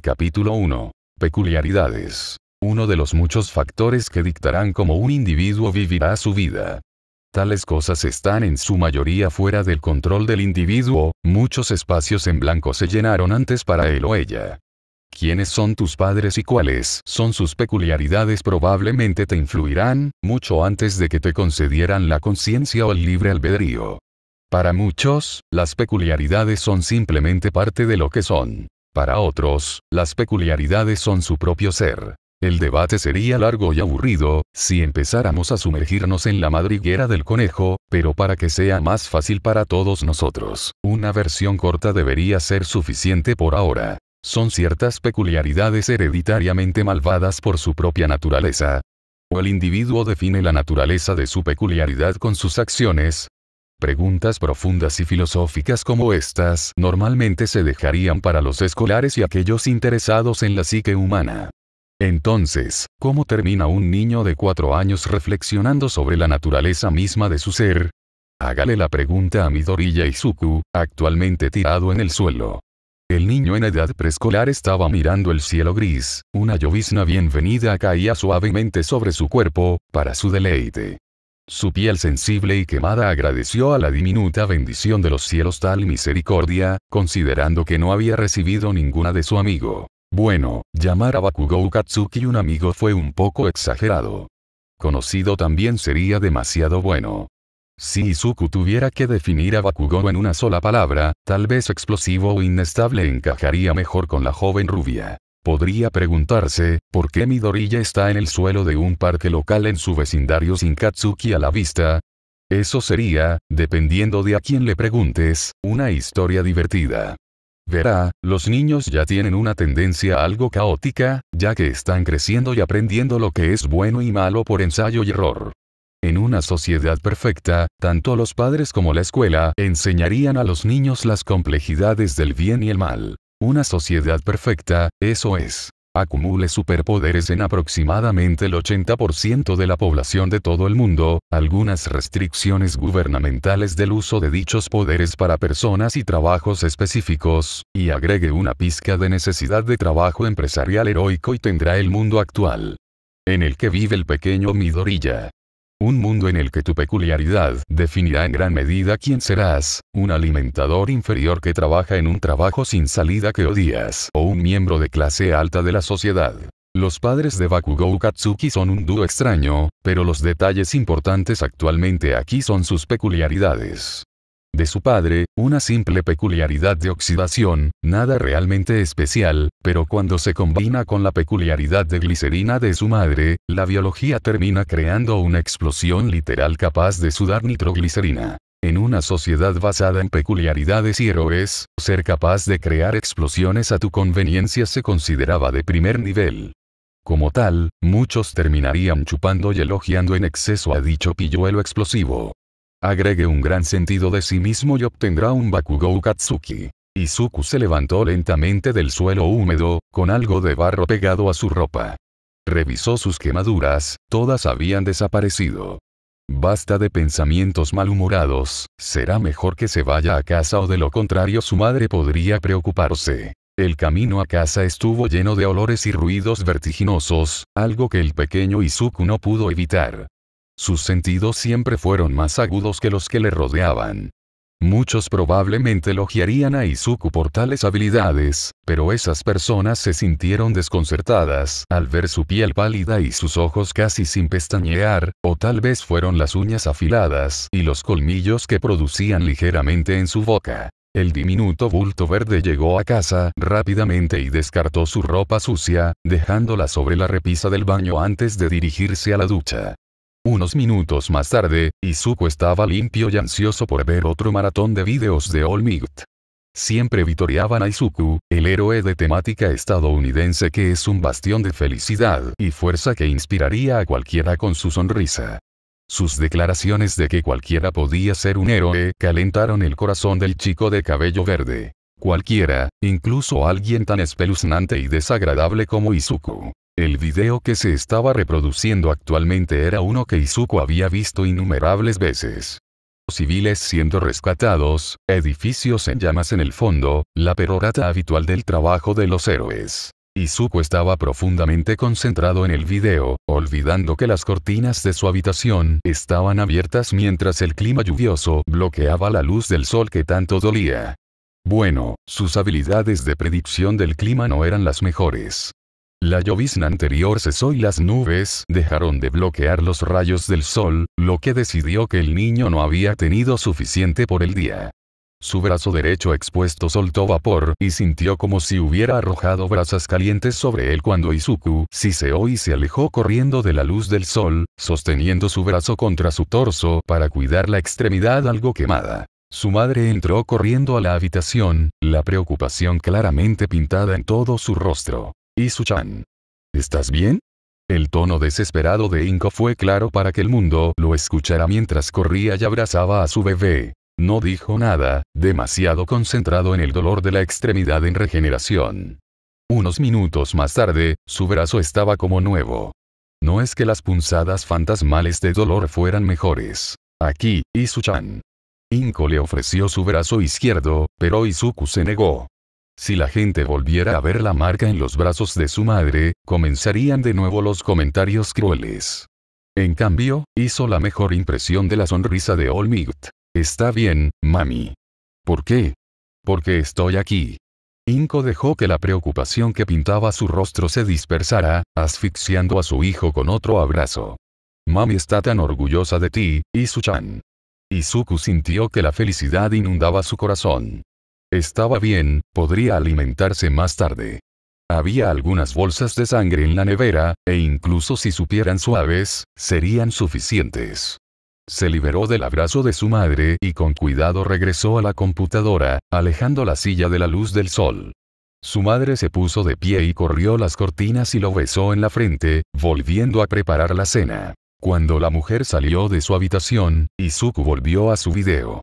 Capítulo 1. Peculiaridades. Uno de los muchos factores que dictarán cómo un individuo vivirá su vida. Tales cosas están en su mayoría fuera del control del individuo, muchos espacios en blanco se llenaron antes para él o ella. ¿Quiénes son tus padres y cuáles son sus peculiaridades? Probablemente te influirán, mucho antes de que te concedieran la conciencia o el libre albedrío. Para muchos, las peculiaridades son simplemente parte de lo que son. Para otros, las peculiaridades son su propio ser. El debate sería largo y aburrido, si empezáramos a sumergirnos en la madriguera del conejo, pero para que sea más fácil para todos nosotros, una versión corta debería ser suficiente por ahora. ¿Son ciertas peculiaridades hereditariamente malvadas por su propia naturaleza? ¿O el individuo define la naturaleza de su peculiaridad con sus acciones? Preguntas profundas y filosóficas como estas normalmente se dejarían para los escolares y aquellos interesados en la psique humana. Entonces, ¿cómo termina un niño de 4 años reflexionando sobre la naturaleza misma de su ser? Hágale la pregunta a Midoriya Izuku, actualmente tirado en el suelo. El niño en edad preescolar estaba mirando el cielo gris, una llovizna bienvenida caía suavemente sobre su cuerpo, para su deleite. Su piel sensible y quemada agradeció a la diminuta bendición de los cielos tal misericordia, considerando que no había recibido ninguna de su amigo. Bueno, llamar a Bakugou Katsuki un amigo fue un poco exagerado. Conocido también sería demasiado bueno. Si Izuku tuviera que definir a Bakugou en una sola palabra, tal vez explosivo o inestable encajaría mejor con la joven rubia. Podría preguntarse, ¿por qué Midoriya está en el suelo de un parque local en su vecindario sin Katsuki a la vista? Eso sería, dependiendo de a quién le preguntes, una historia divertida. Verá, los niños ya tienen una tendencia algo caótica, ya que están creciendo y aprendiendo lo que es bueno y malo por ensayo y error. En una sociedad perfecta, tanto los padres como la escuela enseñarían a los niños las complejidades del bien y el mal. Una sociedad perfecta, eso es, acumule superpoderes en aproximadamente el 80% de la población de todo el mundo, algunas restricciones gubernamentales del uso de dichos poderes para personas y trabajos específicos, y agregue una pizca de necesidad de trabajo empresarial heroico y tendrá el mundo actual en el que vive el pequeño Midoriya. Un mundo en el que tu peculiaridad definirá en gran medida quién serás, un alimentador inferior que trabaja en un trabajo sin salida que odias, o un miembro de clase alta de la sociedad. Los padres de Bakugou Katsuki son un dúo extraño, pero los detalles importantes actualmente aquí son sus peculiaridades. De su padre, una simple peculiaridad de oxidación, nada realmente especial, pero cuando se combina con la peculiaridad de glicerina de su madre, la biología termina creando una explosión literal capaz de sudar nitroglicerina. En una sociedad basada en peculiaridades y héroes, ser capaz de crear explosiones a tu conveniencia se consideraba de primer nivel. Como tal, muchos terminarían chupando y elogiando en exceso a dicho pilluelo explosivo. Agregue un gran sentido de sí mismo y obtendrá un Bakugou Katsuki. Izuku se levantó lentamente del suelo húmedo, con algo de barro pegado a su ropa. Revisó sus quemaduras, todas habían desaparecido. Basta de pensamientos malhumorados, será mejor que se vaya a casa o de lo contrario su madre podría preocuparse. El camino a casa estuvo lleno de olores y ruidos vertiginosos, algo que el pequeño Izuku no pudo evitar. Sus sentidos siempre fueron más agudos que los que le rodeaban. Muchos probablemente elogiarían a Izuku por tales habilidades, pero esas personas se sintieron desconcertadas al ver su piel pálida y sus ojos casi sin pestañear, o tal vez fueron las uñas afiladas y los colmillos que producían ligeramente en su boca. El diminuto bulto verde llegó a casa rápidamente y descartó su ropa sucia, dejándola sobre la repisa del baño antes de dirigirse a la ducha. Unos minutos más tarde, Izuku estaba limpio y ansioso por ver otro maratón de videos de All Might. Siempre vitoreaban a Izuku, el héroe de temática estadounidense que es un bastión de felicidad y fuerza que inspiraría a cualquiera con su sonrisa. Sus declaraciones de que cualquiera podía ser un héroe calentaron el corazón del chico de cabello verde. Cualquiera, incluso alguien tan espeluznante y desagradable como Izuku. El video que se estaba reproduciendo actualmente era uno que Izuku había visto innumerables veces. civiles siendo rescatados, edificios en llamas en el fondo, la perorata habitual del trabajo de los héroes. Izuku estaba profundamente concentrado en el video, olvidando que las cortinas de su habitación estaban abiertas mientras el clima lluvioso bloqueaba la luz del sol que tanto dolía. Bueno, sus habilidades de predicción del clima no eran las mejores. La llovizna anterior cesó y las nubes dejaron de bloquear los rayos del sol, lo que decidió que el niño no había tenido suficiente por el día. Su brazo derecho expuesto soltó vapor y sintió como si hubiera arrojado brasas calientes sobre él cuando Izuku siseó y se alejó corriendo de la luz del sol, sosteniendo su brazo contra su torso para cuidar la extremidad algo quemada. Su madre entró corriendo a la habitación, la preocupación claramente pintada en todo su rostro. Izu-chan. ¿Estás bien? El tono desesperado de Inko fue claro para que el mundo lo escuchara mientras corría y abrazaba a su bebé. No dijo nada, demasiado concentrado en el dolor de la extremidad en regeneración. Unos minutos más tarde, su brazo estaba como nuevo. No es que las punzadas fantasmales de dolor fueran mejores. Aquí, Izu-chan. Inko le ofreció su brazo izquierdo, pero Izuku se negó. Si la gente volviera a ver la marca en los brazos de su madre, comenzarían de nuevo los comentarios crueles. En cambio, hizo la mejor impresión de la sonrisa de All Might. Está bien, mami. ¿Por qué? Porque estoy aquí. Inko dejó que la preocupación que pintaba su rostro se dispersara, asfixiando a su hijo con otro abrazo. Mami está tan orgullosa de ti, Izu-chan. Izuku sintió que la felicidad inundaba su corazón. Estaba bien, podría alimentarse más tarde. Había algunas bolsas de sangre en la nevera, e incluso si supieran suaves, serían suficientes. Se liberó del abrazo de su madre y con cuidado regresó a la computadora, alejando la silla de la luz del sol. Su madre se puso de pie y corrió las cortinas y lo besó en la frente, volviendo a preparar la cena. Cuando la mujer salió de su habitación, Izuku volvió a su video.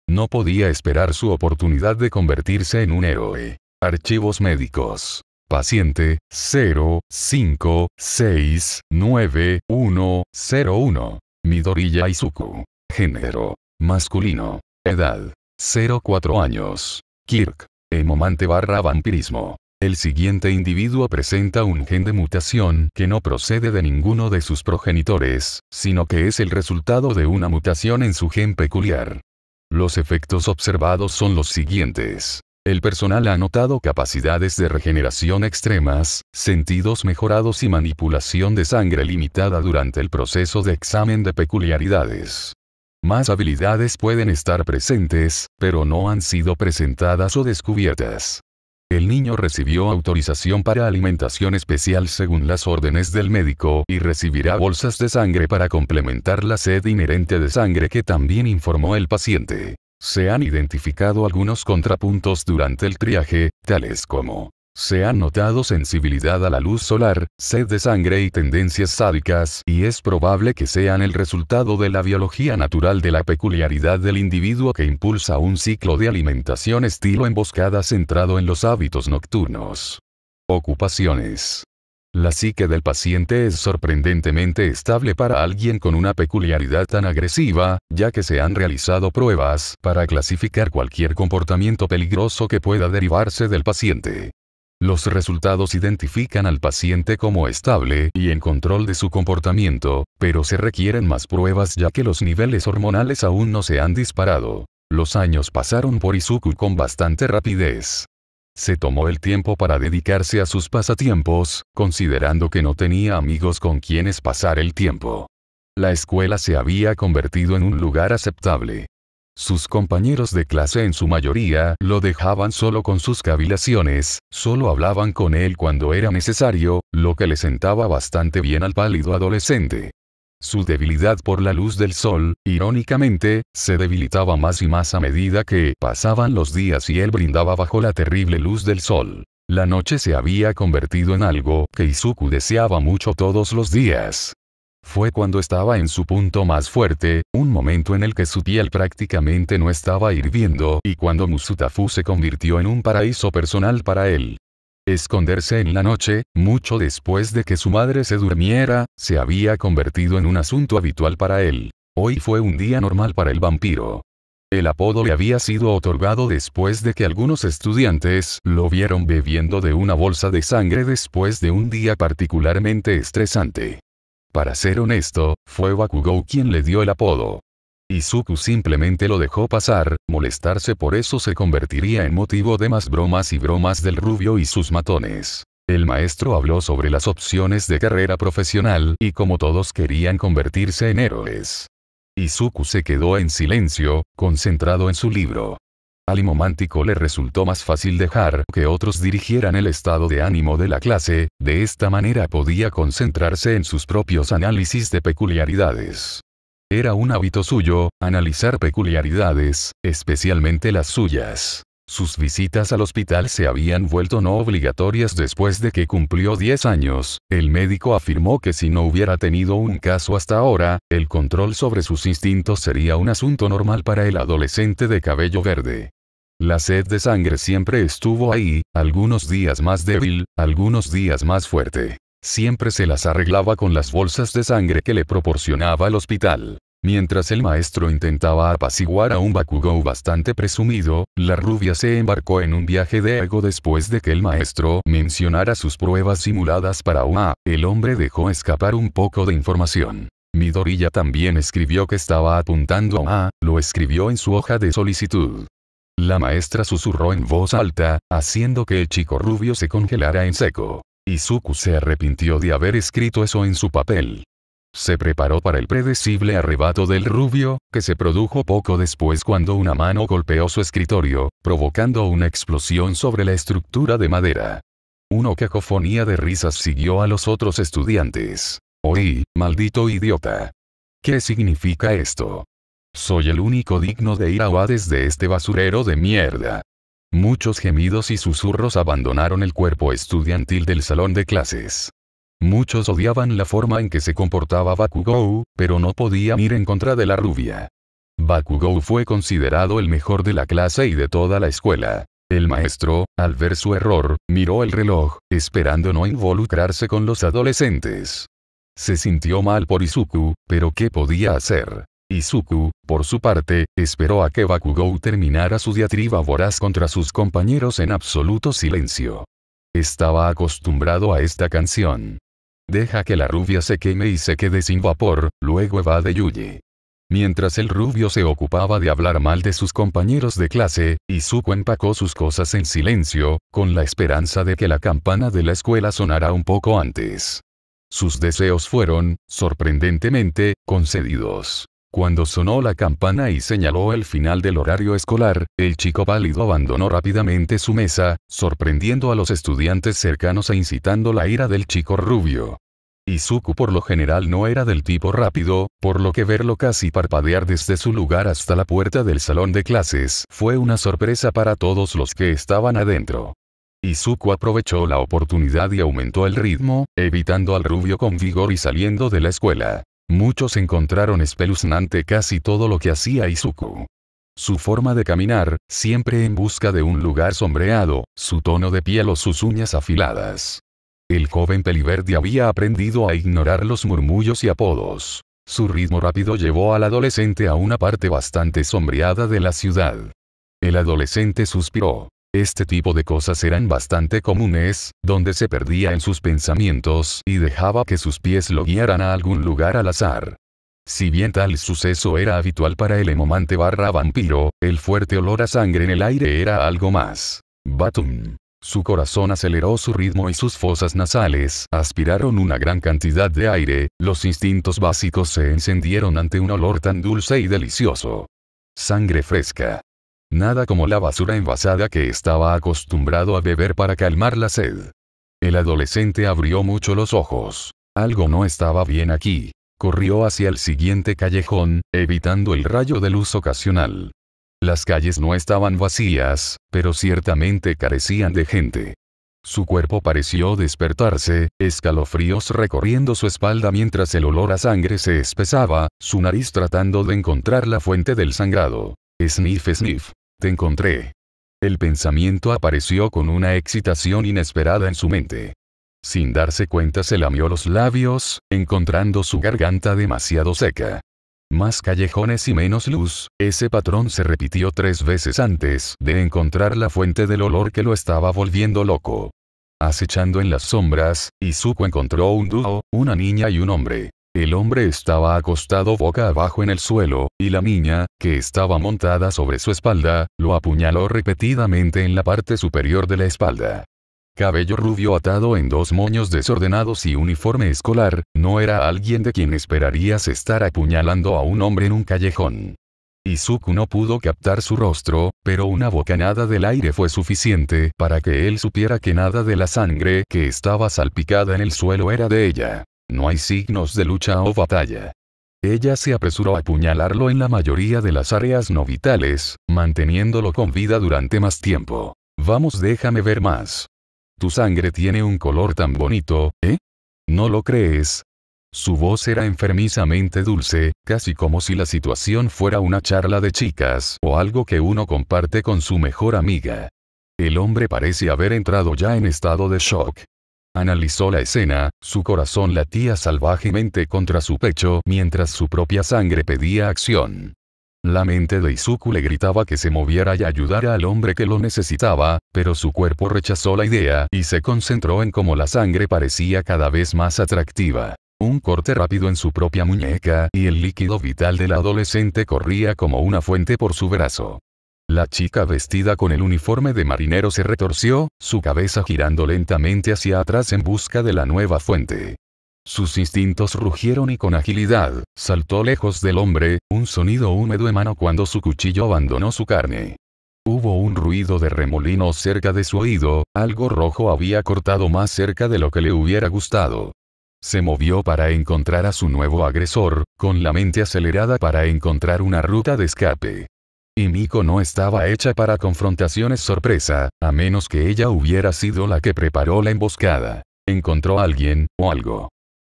No podía esperar su oportunidad de convertirse en un héroe. Archivos médicos. Paciente, 0569101. Midoriya Izuku. Género. Masculino. Edad. 04 años. Kirk. Hemomante/vampirismo. El siguiente individuo presenta un gen de mutación que no procede de ninguno de sus progenitores, sino que es el resultado de una mutación en su gen peculiar. Los efectos observados son los siguientes. El personal ha notado capacidades de regeneración extremas, sentidos mejorados y manipulación de sangre limitada durante el proceso de examen de peculiaridades. Más habilidades pueden estar presentes, pero no han sido presentadas o descubiertas. El niño recibió autorización para alimentación especial según las órdenes del médico y recibirá bolsas de sangre para complementar la sed inherente de sangre que también informó el paciente. Se han identificado algunos contrapuntos durante el triaje, tales como: se ha notado sensibilidad a la luz solar, sed de sangre y tendencias sádicas, y es probable que sean el resultado de la biología natural de la peculiaridad del individuo que impulsa un ciclo de alimentación estilo emboscada centrado en los hábitos nocturnos. Ocupaciones. La psique del paciente es sorprendentemente estable para alguien con una peculiaridad tan agresiva, ya que se han realizado pruebas para clasificar cualquier comportamiento peligroso que pueda derivarse del paciente. Los resultados identifican al paciente como estable y en control de su comportamiento, pero se requieren más pruebas ya que los niveles hormonales aún no se han disparado. Los años pasaron por Izuku con bastante rapidez. Se tomó el tiempo para dedicarse a sus pasatiempos, considerando que no tenía amigos con quienes pasar el tiempo. La escuela se había convertido en un lugar aceptable. Sus compañeros de clase en su mayoría lo dejaban solo con sus cavilaciones, solo hablaban con él cuando era necesario, lo que le sentaba bastante bien al pálido adolescente. Su debilidad por la luz del sol, irónicamente, se debilitaba más y más a medida que pasaban los días y él brindaba bajo la terrible luz del sol. La noche se había convertido en algo que Izuku deseaba mucho todos los días. Fue cuando estaba en su punto más fuerte, un momento en el que su piel prácticamente no estaba hirviendo y cuando Musutafu se convirtió en un paraíso personal para él. Esconderse en la noche, mucho después de que su madre se durmiera, se había convertido en un asunto habitual para él. Hoy fue un día normal para el vampiro. El apodo le había sido otorgado después de que algunos estudiantes lo vieron bebiendo de una bolsa de sangre después de un día particularmente estresante. Para ser honesto, fue Bakugou quien le dio el apodo. Izuku simplemente lo dejó pasar, molestarse por eso se convertiría en motivo de más bromas y bromas del rubio y sus matones. El maestro habló sobre las opciones de carrera profesional y como todos querían convertirse en héroes. Izuku se quedó en silencio, concentrado en su libro. Al hipomántico le resultó más fácil dejar que otros dirigieran el estado de ánimo de la clase, de esta manera podía concentrarse en sus propios análisis de peculiaridades. Era un hábito suyo, analizar peculiaridades, especialmente las suyas. Sus visitas al hospital se habían vuelto no obligatorias después de que cumplió 10 años. El médico afirmó que si no hubiera tenido un caso hasta ahora, el control sobre sus instintos sería un asunto normal para el adolescente de cabello verde. La sed de sangre siempre estuvo ahí, algunos días más débil, algunos días más fuerte. Siempre se las arreglaba con las bolsas de sangre que le proporcionaba el hospital. Mientras el maestro intentaba apaciguar a un Bakugou bastante presumido, la rubia se embarcó en un viaje de ego después de que el maestro mencionara sus pruebas simuladas para UA. El hombre dejó escapar un poco de información. Midoriya también escribió que estaba apuntando a, lo escribió en su hoja de solicitud. La maestra susurró en voz alta, haciendo que el chico rubio se congelara en seco. Izuku se arrepintió de haber escrito eso en su papel. Se preparó para el predecible arrebato del rubio, que se produjo poco después cuando una mano golpeó su escritorio, provocando una explosión sobre la estructura de madera. Una cacofonía de risas siguió a los otros estudiantes. «Oí, maldito idiota. ¿Qué significa esto? Soy el único digno de ir a Hades de este basurero de mierda». Muchos gemidos y susurros abandonaron el cuerpo estudiantil del salón de clases. Muchos odiaban la forma en que se comportaba Bakugou, pero no podían ir en contra de la rubia. Bakugou fue considerado el mejor de la clase y de toda la escuela. El maestro, al ver su error, miró el reloj, esperando no involucrarse con los adolescentes. Se sintió mal por Izuku, pero ¿qué podía hacer? Izuku, por su parte, esperó a que Bakugou terminara su diatriba voraz contra sus compañeros en absoluto silencio. Estaba acostumbrado a esta canción. Deja que la rubia se queme y se quede sin vapor, luego evade y huye. Mientras el rubio se ocupaba de hablar mal de sus compañeros de clase, Izuku empacó sus cosas en silencio, con la esperanza de que la campana de la escuela sonara un poco antes. Sus deseos fueron, sorprendentemente, concedidos. Cuando sonó la campana y señaló el final del horario escolar, el chico pálido abandonó rápidamente su mesa, sorprendiendo a los estudiantes cercanos e incitando la ira del chico rubio. Izuku por lo general no era del tipo rápido, por lo que verlo casi parpadear desde su lugar hasta la puerta del salón de clases fue una sorpresa para todos los que estaban adentro. Izuku aprovechó la oportunidad y aumentó el ritmo, evitando al rubio con vigor y saliendo de la escuela. Muchos encontraron espeluznante casi todo lo que hacía Izuku. Su forma de caminar, siempre en busca de un lugar sombreado, su tono de piel o sus uñas afiladas. El joven peliverde había aprendido a ignorar los murmullos y apodos. Su ritmo rápido llevó al adolescente a una parte bastante sombreada de la ciudad. El adolescente suspiró. Este tipo de cosas eran bastante comunes, donde se perdía en sus pensamientos y dejaba que sus pies lo guiaran a algún lugar al azar. Si bien tal suceso era habitual para el hipomante barra vampiro, el fuerte olor a sangre en el aire era algo más. Batum. Su corazón aceleró su ritmo y sus fosas nasales aspiraron una gran cantidad de aire, los instintos básicos se encendieron ante un olor tan dulce y delicioso. Sangre fresca. Nada como la basura envasada que estaba acostumbrado a beber para calmar la sed. El adolescente abrió mucho los ojos. Algo no estaba bien aquí. Corrió hacia el siguiente callejón, evitando el rayo de luz ocasional. Las calles no estaban vacías, pero ciertamente carecían de gente. Su cuerpo pareció despertarse, escalofríos recorriendo su espalda mientras el olor a sangre se espesaba, su nariz tratando de encontrar la fuente del sangrado. Sniff, sniff. Te encontré. El pensamiento apareció con una excitación inesperada en su mente. Sin darse cuenta se lamió los labios, encontrando su garganta demasiado seca. Más callejones y menos luz, ese patrón se repitió 3 veces antes de encontrar la fuente del olor que lo estaba volviendo loco. Acechando en las sombras, Izuku encontró un dúo, una niña y un hombre. El hombre estaba acostado boca abajo en el suelo, y la niña, que estaba montada sobre su espalda, lo apuñaló repetidamente en la parte superior de la espalda. Cabello rubio atado en 2 moños desordenados y uniforme escolar, no era alguien de quien esperarías estar apuñalando a un hombre en un callejón. Izuku no pudo captar su rostro, pero una bocanada del aire fue suficiente para que él supiera que nada de la sangre que estaba salpicada en el suelo era de ella. No hay signos de lucha o batalla. Ella se apresuró a apuñalarlo en la mayoría de las áreas no vitales, manteniéndolo con vida durante más tiempo. Vamos, déjame ver más. Tu sangre tiene un color tan bonito, ¿eh? ¿No lo crees? Su voz era enfermizamente dulce, casi como si la situación fuera una charla de chicas o algo que uno comparte con su mejor amiga. El hombre parece haber entrado ya en estado de shock. Analizó la escena, su corazón latía salvajemente contra su pecho mientras su propia sangre pedía acción. La mente de Izuku le gritaba que se moviera y ayudara al hombre que lo necesitaba, pero su cuerpo rechazó la idea y se concentró en cómo la sangre parecía cada vez más atractiva. Un corte rápido en su propia muñeca y el líquido vital del adolescente corría como una fuente por su brazo. La chica vestida con el uniforme de marinero se retorció, su cabeza girando lentamente hacia atrás en busca de la nueva fuente. Sus instintos rugieron y con agilidad, saltó lejos del hombre, un sonido húmedo emanó cuando su cuchillo abandonó su carne. Hubo un ruido de remolinos cerca de su oído, algo rojo había cortado más cerca de lo que le hubiera gustado. Se movió para encontrar a su nuevo agresor, con la mente acelerada para encontrar una ruta de escape. Himiko no estaba hecha para confrontaciones sorpresa, a menos que ella hubiera sido la que preparó la emboscada. Encontró a alguien, o algo.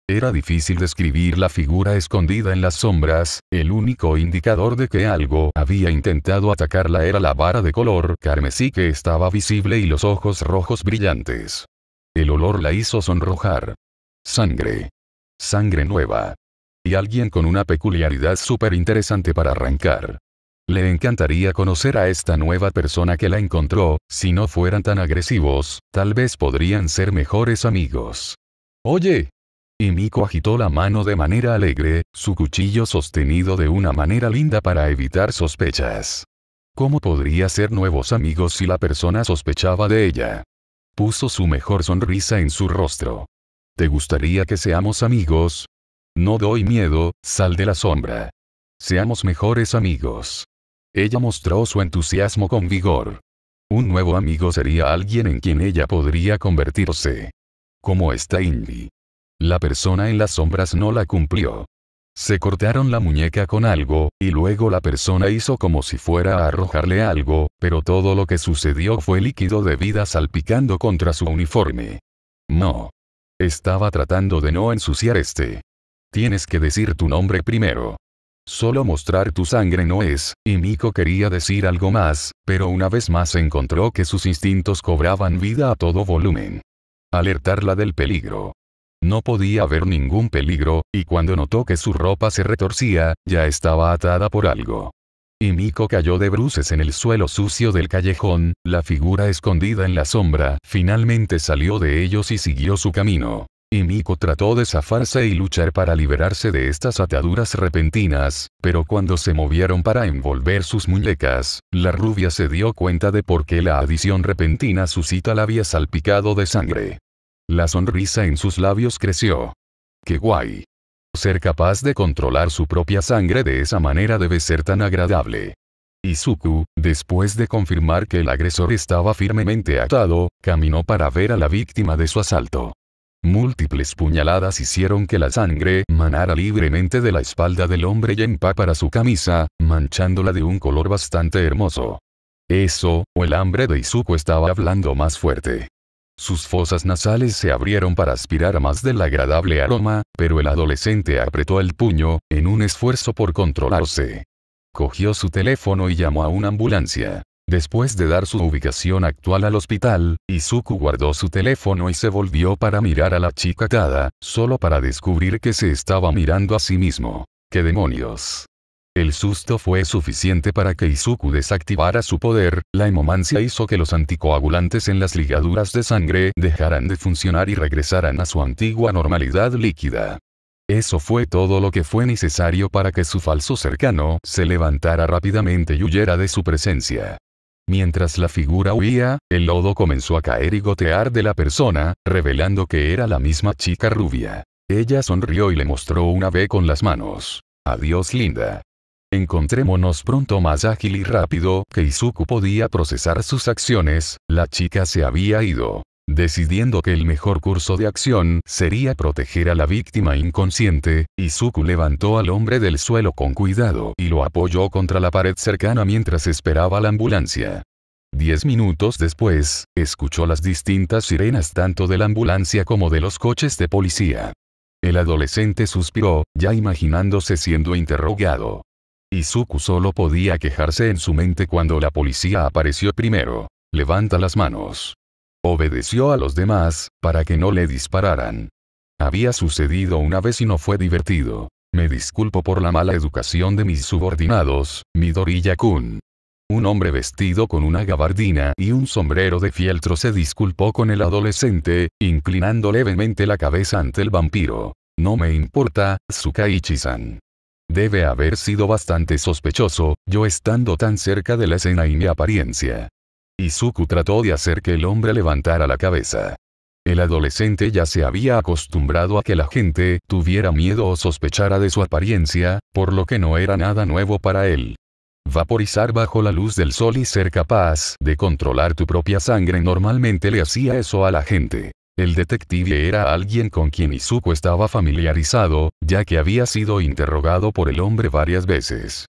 Era difícil describir la figura escondida en las sombras, el único indicador de que algo había intentado atacarla era la vara de color carmesí que estaba visible y los ojos rojos brillantes. El olor la hizo sonrojar. Sangre. Sangre nueva. Y alguien con una peculiaridad súper interesante para arrancar. Le encantaría conocer a esta nueva persona que la encontró, si no fueran tan agresivos, tal vez podrían ser mejores amigos. Oye. Himiko agitó la mano de manera alegre, su cuchillo sostenido de una manera linda para evitar sospechas. ¿Cómo podría ser nuevos amigos si la persona sospechaba de ella? Puso su mejor sonrisa en su rostro. ¿Te gustaría que seamos amigos? No doy miedo, sal de la sombra. Seamos mejores amigos. Ella mostró su entusiasmo con vigor. Un nuevo amigo sería alguien en quien ella podría convertirse. ¿Cómo está Invi? La persona en las sombras no la cumplió. Se cortaron la muñeca con algo, y luego la persona hizo como si fuera a arrojarle algo, pero todo lo que sucedió fue líquido de vida salpicando contra su uniforme. No. Estaba tratando de no ensuciar este. Tienes que decir tu nombre primero. Solo mostrar tu sangre no es, y Miko quería decir algo más, pero una vez más encontró que sus instintos cobraban vida a todo volumen. Alertarla del peligro. No podía ver ningún peligro, y cuando notó que su ropa se retorcía, ya estaba atada por algo. Himiko cayó de bruces en el suelo sucio del callejón, la figura escondida en la sombra finalmente salió de ellos y siguió su camino. Himiko trató de zafarse y luchar para liberarse de estas ataduras repentinas, pero cuando se movieron para envolver sus muñecas, la rubia se dio cuenta de por qué la adición repentina suscita la había salpicado de sangre. La sonrisa en sus labios creció. ¡Qué guay! Ser capaz de controlar su propia sangre de esa manera debe ser tan agradable. Izuku, después de confirmar que el agresor estaba firmemente atado, caminó para ver a la víctima de su asalto. Múltiples puñaladas hicieron que la sangre manara libremente de la espalda del hombre y empapara su camisa, manchándola de un color bastante hermoso. Eso, o el hambre de Izuku estaba hablando más fuerte. Sus fosas nasales se abrieron para aspirar más del agradable aroma, pero el adolescente apretó el puño, en un esfuerzo por controlarse. Cogió su teléfono y llamó a una ambulancia. Después de dar su ubicación actual al hospital, Izuku guardó su teléfono y se volvió para mirar a la chica atada, solo para descubrir que se estaba mirando a sí mismo. ¡Qué demonios! El susto fue suficiente para que Izuku desactivara su poder. La hemomancia hizo que los anticoagulantes en las ligaduras de sangre dejaran de funcionar y regresaran a su antigua normalidad líquida. Eso fue todo lo que fue necesario para que su falso cercano se levantara rápidamente y huyera de su presencia. Mientras la figura huía, el lodo comenzó a caer y gotear de la persona, revelando que era la misma chica rubia. Ella sonrió y le mostró una V con las manos. Adiós, linda. Encontrémonos pronto. Más ágil y rápido que Izuku podía procesar sus acciones, la chica se había ido. Decidiendo que el mejor curso de acción sería proteger a la víctima inconsciente, Izuku levantó al hombre del suelo con cuidado y lo apoyó contra la pared cercana mientras esperaba la ambulancia. 10 minutos después, escuchó las distintas sirenas tanto de la ambulancia como de los coches de policía. El adolescente suspiró, ya imaginándose siendo interrogado. Izuku solo podía quejarse en su mente cuando la policía apareció primero. Levanta las manos. Obedeció a los demás, para que no le dispararan. Había sucedido una vez y no fue divertido. Me disculpo por la mala educación de mis subordinados, Midoriya-kun. Un hombre vestido con una gabardina y un sombrero de fieltro se disculpó con el adolescente, inclinando levemente la cabeza ante el vampiro. No me importa, Tsukaichi-san. Debe haber sido bastante sospechoso, yo estando tan cerca de la escena y mi apariencia. Izuku trató de hacer que el hombre levantara la cabeza. El adolescente ya se había acostumbrado a que la gente tuviera miedo o sospechara de su apariencia, por lo que no era nada nuevo para él. Vaporizar bajo la luz del sol y ser capaz de controlar tu propia sangre normalmente le hacía eso a la gente. El detective era alguien con quien Izuku estaba familiarizado, ya que había sido interrogado por el hombre varias veces.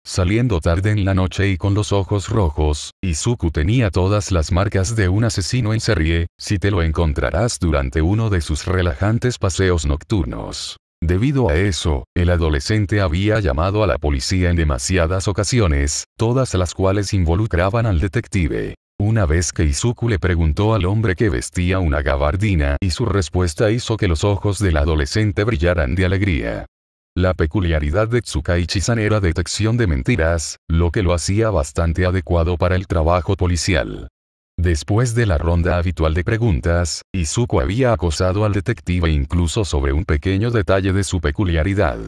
Saliendo tarde en la noche y con los ojos rojos, Izuku tenía todas las marcas de un asesino en serie, si te lo encontrarás durante uno de sus relajantes paseos nocturnos. Debido a eso, el adolescente había llamado a la policía en demasiadas ocasiones, todas las cuales involucraban al detective. Una vez que Izuku le preguntó al hombre que vestía una gabardina y su respuesta hizo que los ojos del adolescente brillaran de alegría. La peculiaridad de Tsukaichi-san era detección de mentiras, lo que lo hacía bastante adecuado para el trabajo policial. Después de la ronda habitual de preguntas, Izuku había acosado al detective incluso sobre un pequeño detalle de su peculiaridad.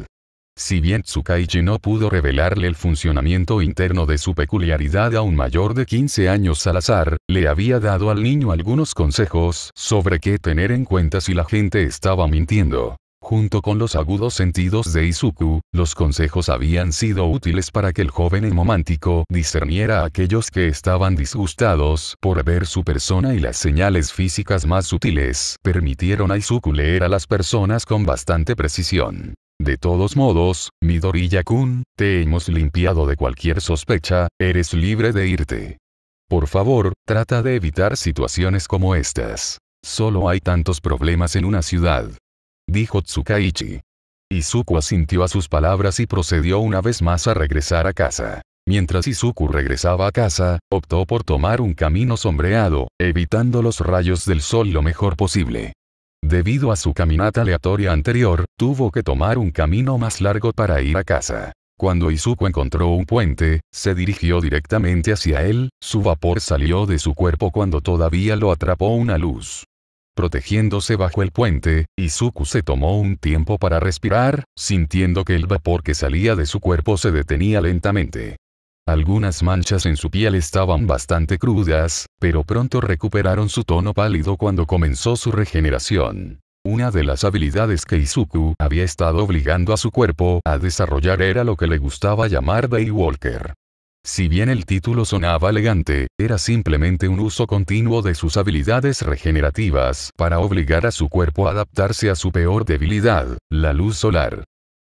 Si bien Tsukaichi no pudo revelarle el funcionamiento interno de su peculiaridad a un mayor de 15 años al azar, le había dado al niño algunos consejos sobre qué tener en cuenta si la gente estaba mintiendo. Junto con los agudos sentidos de Izuku, los consejos habían sido útiles para que el joven hemomántico discerniera a aquellos que estaban disgustados por ver su persona y las señales físicas más sutiles permitieron a Izuku leer a las personas con bastante precisión. De todos modos, Midoriya-kun, te hemos limpiado de cualquier sospecha, eres libre de irte. Por favor, trata de evitar situaciones como estas. Solo hay tantos problemas en una ciudad. Dijo Tsukaichi. Izuku asintió a sus palabras y procedió una vez más a regresar a casa. Mientras Izuku regresaba a casa, optó por tomar un camino sombreado, evitando los rayos del sol lo mejor posible. Debido a su caminata aleatoria anterior, tuvo que tomar un camino más largo para ir a casa. Cuando Izuku encontró un puente, se dirigió directamente hacia él, su vapor salió de su cuerpo cuando todavía lo atrapó una luz. Protegiéndose bajo el puente, Izuku se tomó un tiempo para respirar, sintiendo que el vapor que salía de su cuerpo se detenía lentamente. Algunas manchas en su piel estaban bastante crudas, pero pronto recuperaron su tono pálido cuando comenzó su regeneración. Una de las habilidades que Izuku había estado obligando a su cuerpo a desarrollar era lo que le gustaba llamar Daywalker. Si bien el título sonaba elegante, era simplemente un uso continuo de sus habilidades regenerativas para obligar a su cuerpo a adaptarse a su peor debilidad, la luz solar.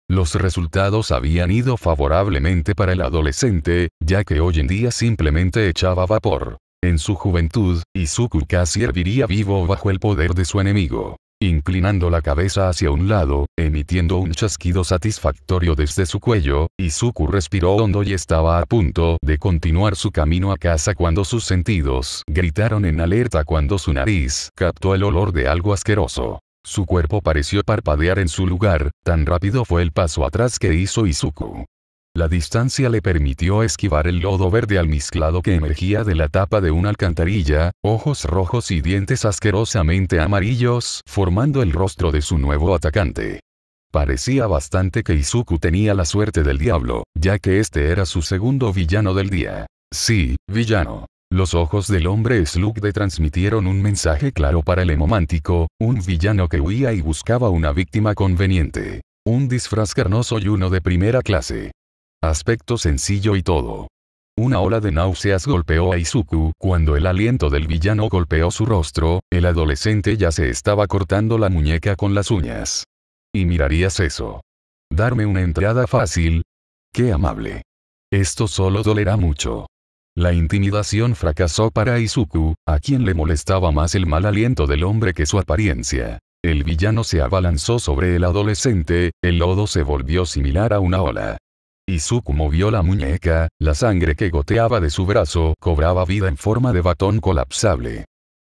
Los resultados habían ido favorablemente para el adolescente, ya que hoy en día simplemente echaba vapor. En su juventud, Izuku casi herviría vivo bajo el poder de su enemigo. Inclinando la cabeza hacia un lado, emitiendo un chasquido satisfactorio desde su cuello, Izuku respiró hondo y estaba a punto de continuar su camino a casa cuando sus sentidos gritaron en alerta cuando su nariz captó el olor de algo asqueroso. Su cuerpo pareció parpadear en su lugar, tan rápido fue el paso atrás que hizo Izuku. La distancia le permitió esquivar el lodo verde almizclado que emergía de la tapa de una alcantarilla, ojos rojos y dientes asquerosamente amarillos, formando el rostro de su nuevo atacante. Parecía bastante que Izuku tenía la suerte del diablo, ya que este era su segundo villano del día. Sí, villano. Los ojos del hombre slug le transmitieron un mensaje claro para el hemomántico, un villano que huía y buscaba una víctima conveniente. Un disfraz carnoso y uno de primera clase. Aspecto sencillo y todo. Una ola de náuseas golpeó a Izuku. Cuando el aliento del villano golpeó su rostro, el adolescente ya se estaba cortando la muñeca con las uñas. ¿Y mirarías eso? ¿Darme una entrada fácil? ¡Qué amable! Esto solo dolerá mucho. La intimidación fracasó para Izuku, a quien le molestaba más el mal aliento del hombre que su apariencia. El villano se abalanzó sobre el adolescente, el lodo se volvió similar a una ola. Izuku movió la muñeca, la sangre que goteaba de su brazo cobraba vida en forma de batón colapsable.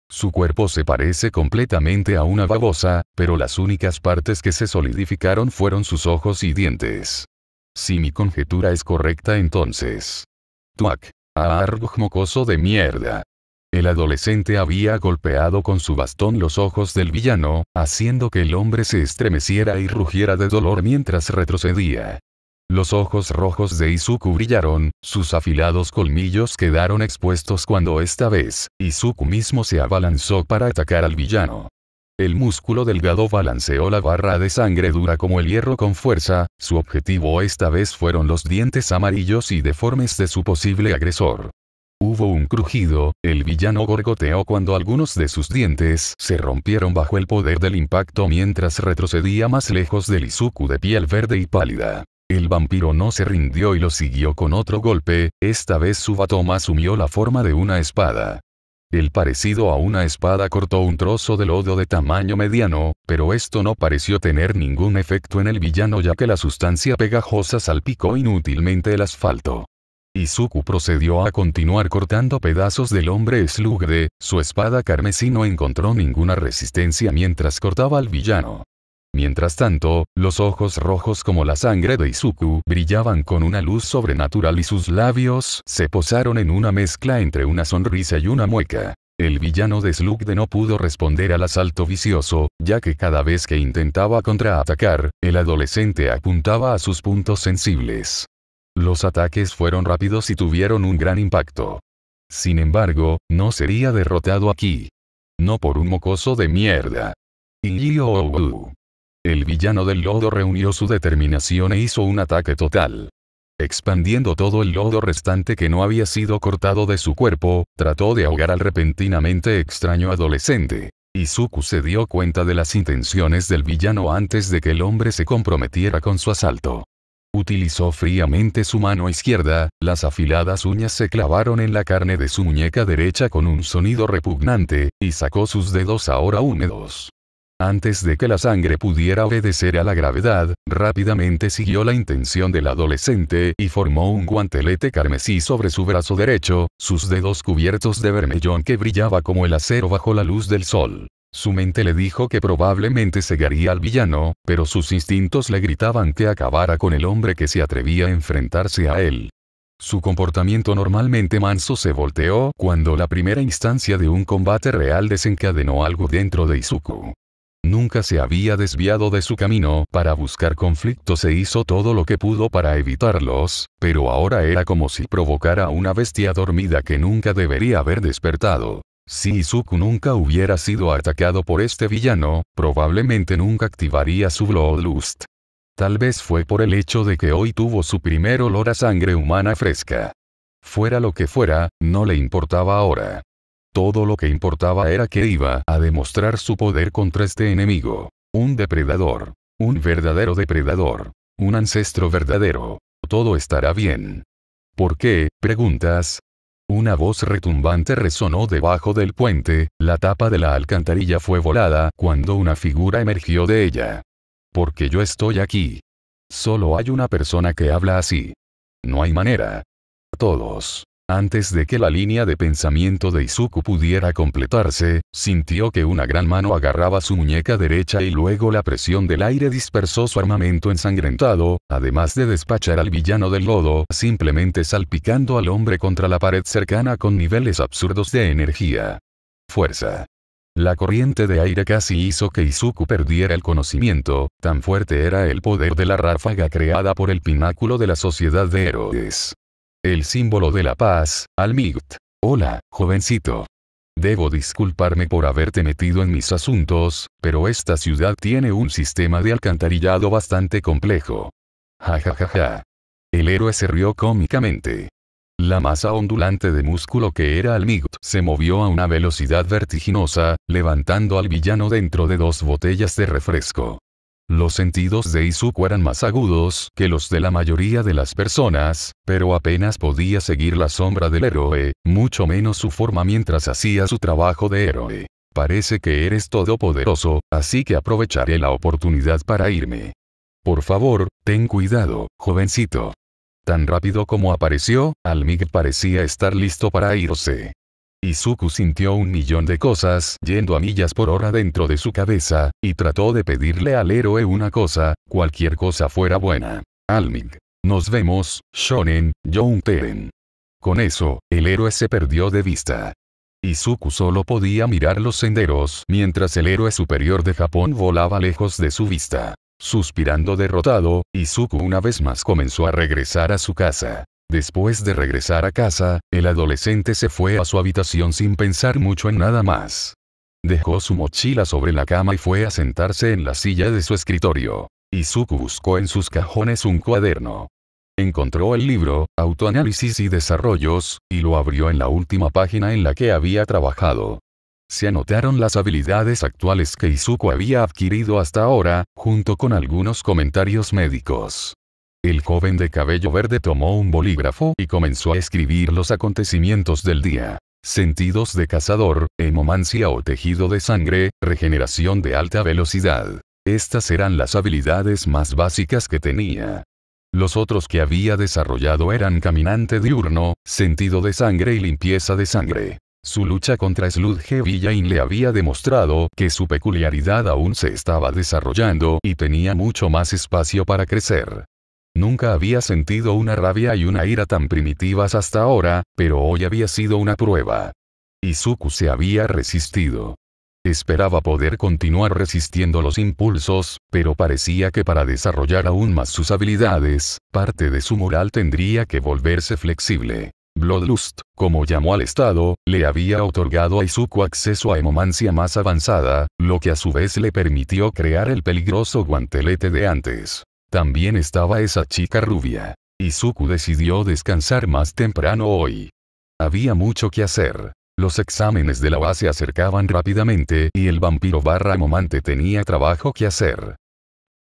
Su cuerpo se parece completamente a una babosa, pero las únicas partes que se solidificaron fueron sus ojos y dientes. Si mi conjetura es correcta entonces. Tuac. Arg mocoso de mierda. El adolescente había golpeado con su bastón los ojos del villano, haciendo que el hombre se estremeciera y rugiera de dolor mientras retrocedía. Los ojos rojos de Izuku brillaron, sus afilados colmillos quedaron expuestos cuando esta vez, Izuku mismo se abalanzó para atacar al villano. El músculo delgado balanceó la barra de sangre dura como el hierro con fuerza, su objetivo esta vez fueron los dientes amarillos y deformes de su posible agresor. Hubo un crujido, el villano gorgoteó cuando algunos de sus dientes se rompieron bajo el poder del impacto mientras retrocedía más lejos del Izuku de piel verde y pálida. El vampiro no se rindió y lo siguió con otro golpe, esta vez su batoma asumió la forma de una espada. El parecido a una espada cortó un trozo de lodo de tamaño mediano, pero esto no pareció tener ningún efecto en el villano ya que la sustancia pegajosa salpicó inútilmente el asfalto. Izuku procedió a continuar cortando pedazos del hombre slug de, su espada carmesí no encontró ninguna resistencia mientras cortaba al villano. Mientras tanto, los ojos rojos como la sangre de Izuku brillaban con una luz sobrenatural y sus labios se posaron en una mezcla entre una sonrisa y una mueca. El villano de Slugde no pudo responder al asalto vicioso, ya que cada vez que intentaba contraatacar, el adolescente apuntaba a sus puntos sensibles. Los ataques fueron rápidos y tuvieron un gran impacto. Sin embargo, no sería derrotado aquí. No por un mocoso de mierda. El villano del lodo reunió su determinación e hizo un ataque total. Expandiendo todo el lodo restante que no había sido cortado de su cuerpo, trató de ahogar al repentinamente extraño adolescente. Izuku se dio cuenta de las intenciones del villano antes de que el hombre se comprometiera con su asalto. Utilizó fríamente su mano izquierda, las afiladas uñas se clavaron en la carne de su muñeca derecha con un sonido repugnante, y sacó sus dedos ahora húmedos. Antes de que la sangre pudiera obedecer a la gravedad, rápidamente siguió la intención del adolescente y formó un guantelete carmesí sobre su brazo derecho, sus dedos cubiertos de vermellón que brillaba como el acero bajo la luz del sol. Su mente le dijo que probablemente cegaría al villano, pero sus instintos le gritaban que acabara con el hombre que se atrevía a enfrentarse a él. Su comportamiento normalmente manso se volteó cuando la primera instancia de un combate real desencadenó algo dentro de Izuku. Nunca se había desviado de su camino para buscar conflictos e hizo todo lo que pudo para evitarlos, pero ahora era como si provocara a una bestia dormida que nunca debería haber despertado. Si Izuku nunca hubiera sido atacado por este villano, probablemente nunca activaría su Bloodlust. Tal vez fue por el hecho de que hoy tuvo su primer olor a sangre humana fresca. Fuera lo que fuera, no le importaba ahora. Todo lo que importaba era que iba a demostrar su poder contra este enemigo. Un depredador. Un verdadero depredador. Un ancestro verdadero. Todo estará bien. ¿Por qué? Preguntas. Una voz retumbante resonó debajo del puente, la tapa de la alcantarilla fue volada cuando una figura emergió de ella. Porque yo estoy aquí. Solo hay una persona que habla así. No hay manera. Todos. Antes de que la línea de pensamiento de Izuku pudiera completarse, sintió que una gran mano agarraba su muñeca derecha y luego la presión del aire dispersó su armamento ensangrentado, además de despachar al villano del lodo, simplemente salpicando al hombre contra la pared cercana con niveles absurdos de energía. Fuerza. La corriente de aire casi hizo que Izuku perdiera el conocimiento, tan fuerte era el poder de la ráfaga creada por el pináculo de la sociedad de héroes. El símbolo de la paz, Almigt. Hola, jovencito. Debo disculparme por haberte metido en mis asuntos, pero esta ciudad tiene un sistema de alcantarillado bastante complejo. Ja ja ja ja. El héroe se rió cómicamente. La masa ondulante de músculo que era Almigt se movió a una velocidad vertiginosa, levantando al villano dentro de 2 botellas de refresco. Los sentidos de Izuku eran más agudos que los de la mayoría de las personas, pero apenas podía seguir la sombra del héroe, mucho menos su forma mientras hacía su trabajo de héroe. Parece que eres todopoderoso, así que aprovecharé la oportunidad para irme. Por favor, ten cuidado, jovencito. Tan rápido como apareció, Almigt parecía estar listo para irse. Izuku sintió 1.000.000 de cosas yendo a millas por hora dentro de su cabeza, y trató de pedirle al héroe una cosa, cualquier cosa fuera buena. Almigt. Nos vemos, Shonen, Younteren. Con eso, el héroe se perdió de vista. Izuku solo podía mirar los senderos mientras el héroe superior de Japón volaba lejos de su vista. Suspirando derrotado, Izuku una vez más comenzó a regresar a su casa. Después de regresar a casa, el adolescente se fue a su habitación sin pensar mucho en nada más. Dejó su mochila sobre la cama y fue a sentarse en la silla de su escritorio. Izuku buscó en sus cajones un cuaderno. Encontró el libro, Autoanálisis y Desarrollos, y lo abrió en la última página en la que había trabajado. Se anotaron las habilidades actuales que Izuku había adquirido hasta ahora, junto con algunos comentarios médicos. El joven de cabello verde tomó un bolígrafo y comenzó a escribir los acontecimientos del día. Sentidos de cazador, hemomancia o tejido de sangre, regeneración de alta velocidad. Estas eran las habilidades más básicas que tenía. Los otros que había desarrollado eran caminante diurno, sentido de sangre y limpieza de sangre. Su lucha contra Sludge Villain le había demostrado que su peculiaridad aún se estaba desarrollando y tenía mucho más espacio para crecer. Nunca había sentido una rabia y una ira tan primitivas hasta ahora, pero hoy había sido una prueba. Izuku se había resistido. Esperaba poder continuar resistiendo los impulsos, pero parecía que para desarrollar aún más sus habilidades, parte de su moral tendría que volverse flexible. Bloodlust, como llamó al estado, le había otorgado a Izuku acceso a hemomancia más avanzada, lo que a su vez le permitió crear el peligroso guantelete de antes. También estaba esa chica rubia. Izuku decidió descansar más temprano hoy. Había mucho que hacer. Los exámenes de la base se acercaban rápidamente y el vampiro Amomante tenía trabajo que hacer.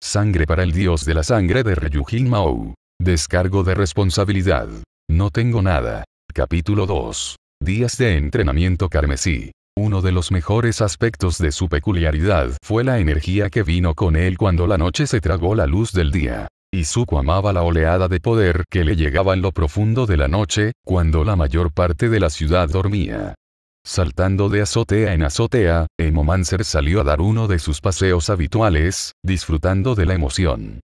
Sangre para el dios de la sangre de Ryujin Mao. Descargo de responsabilidad. No tengo nada. Capítulo 2. Días de entrenamiento carmesí. Uno de los mejores aspectos de su peculiaridad fue la energía que vino con él cuando la noche se tragó la luz del día. Izuku amaba la oleada de poder que le llegaba en lo profundo de la noche, cuando la mayor parte de la ciudad dormía. Saltando de azotea en azotea, Hemomancer salió a dar uno de sus paseos habituales, disfrutando de la emoción.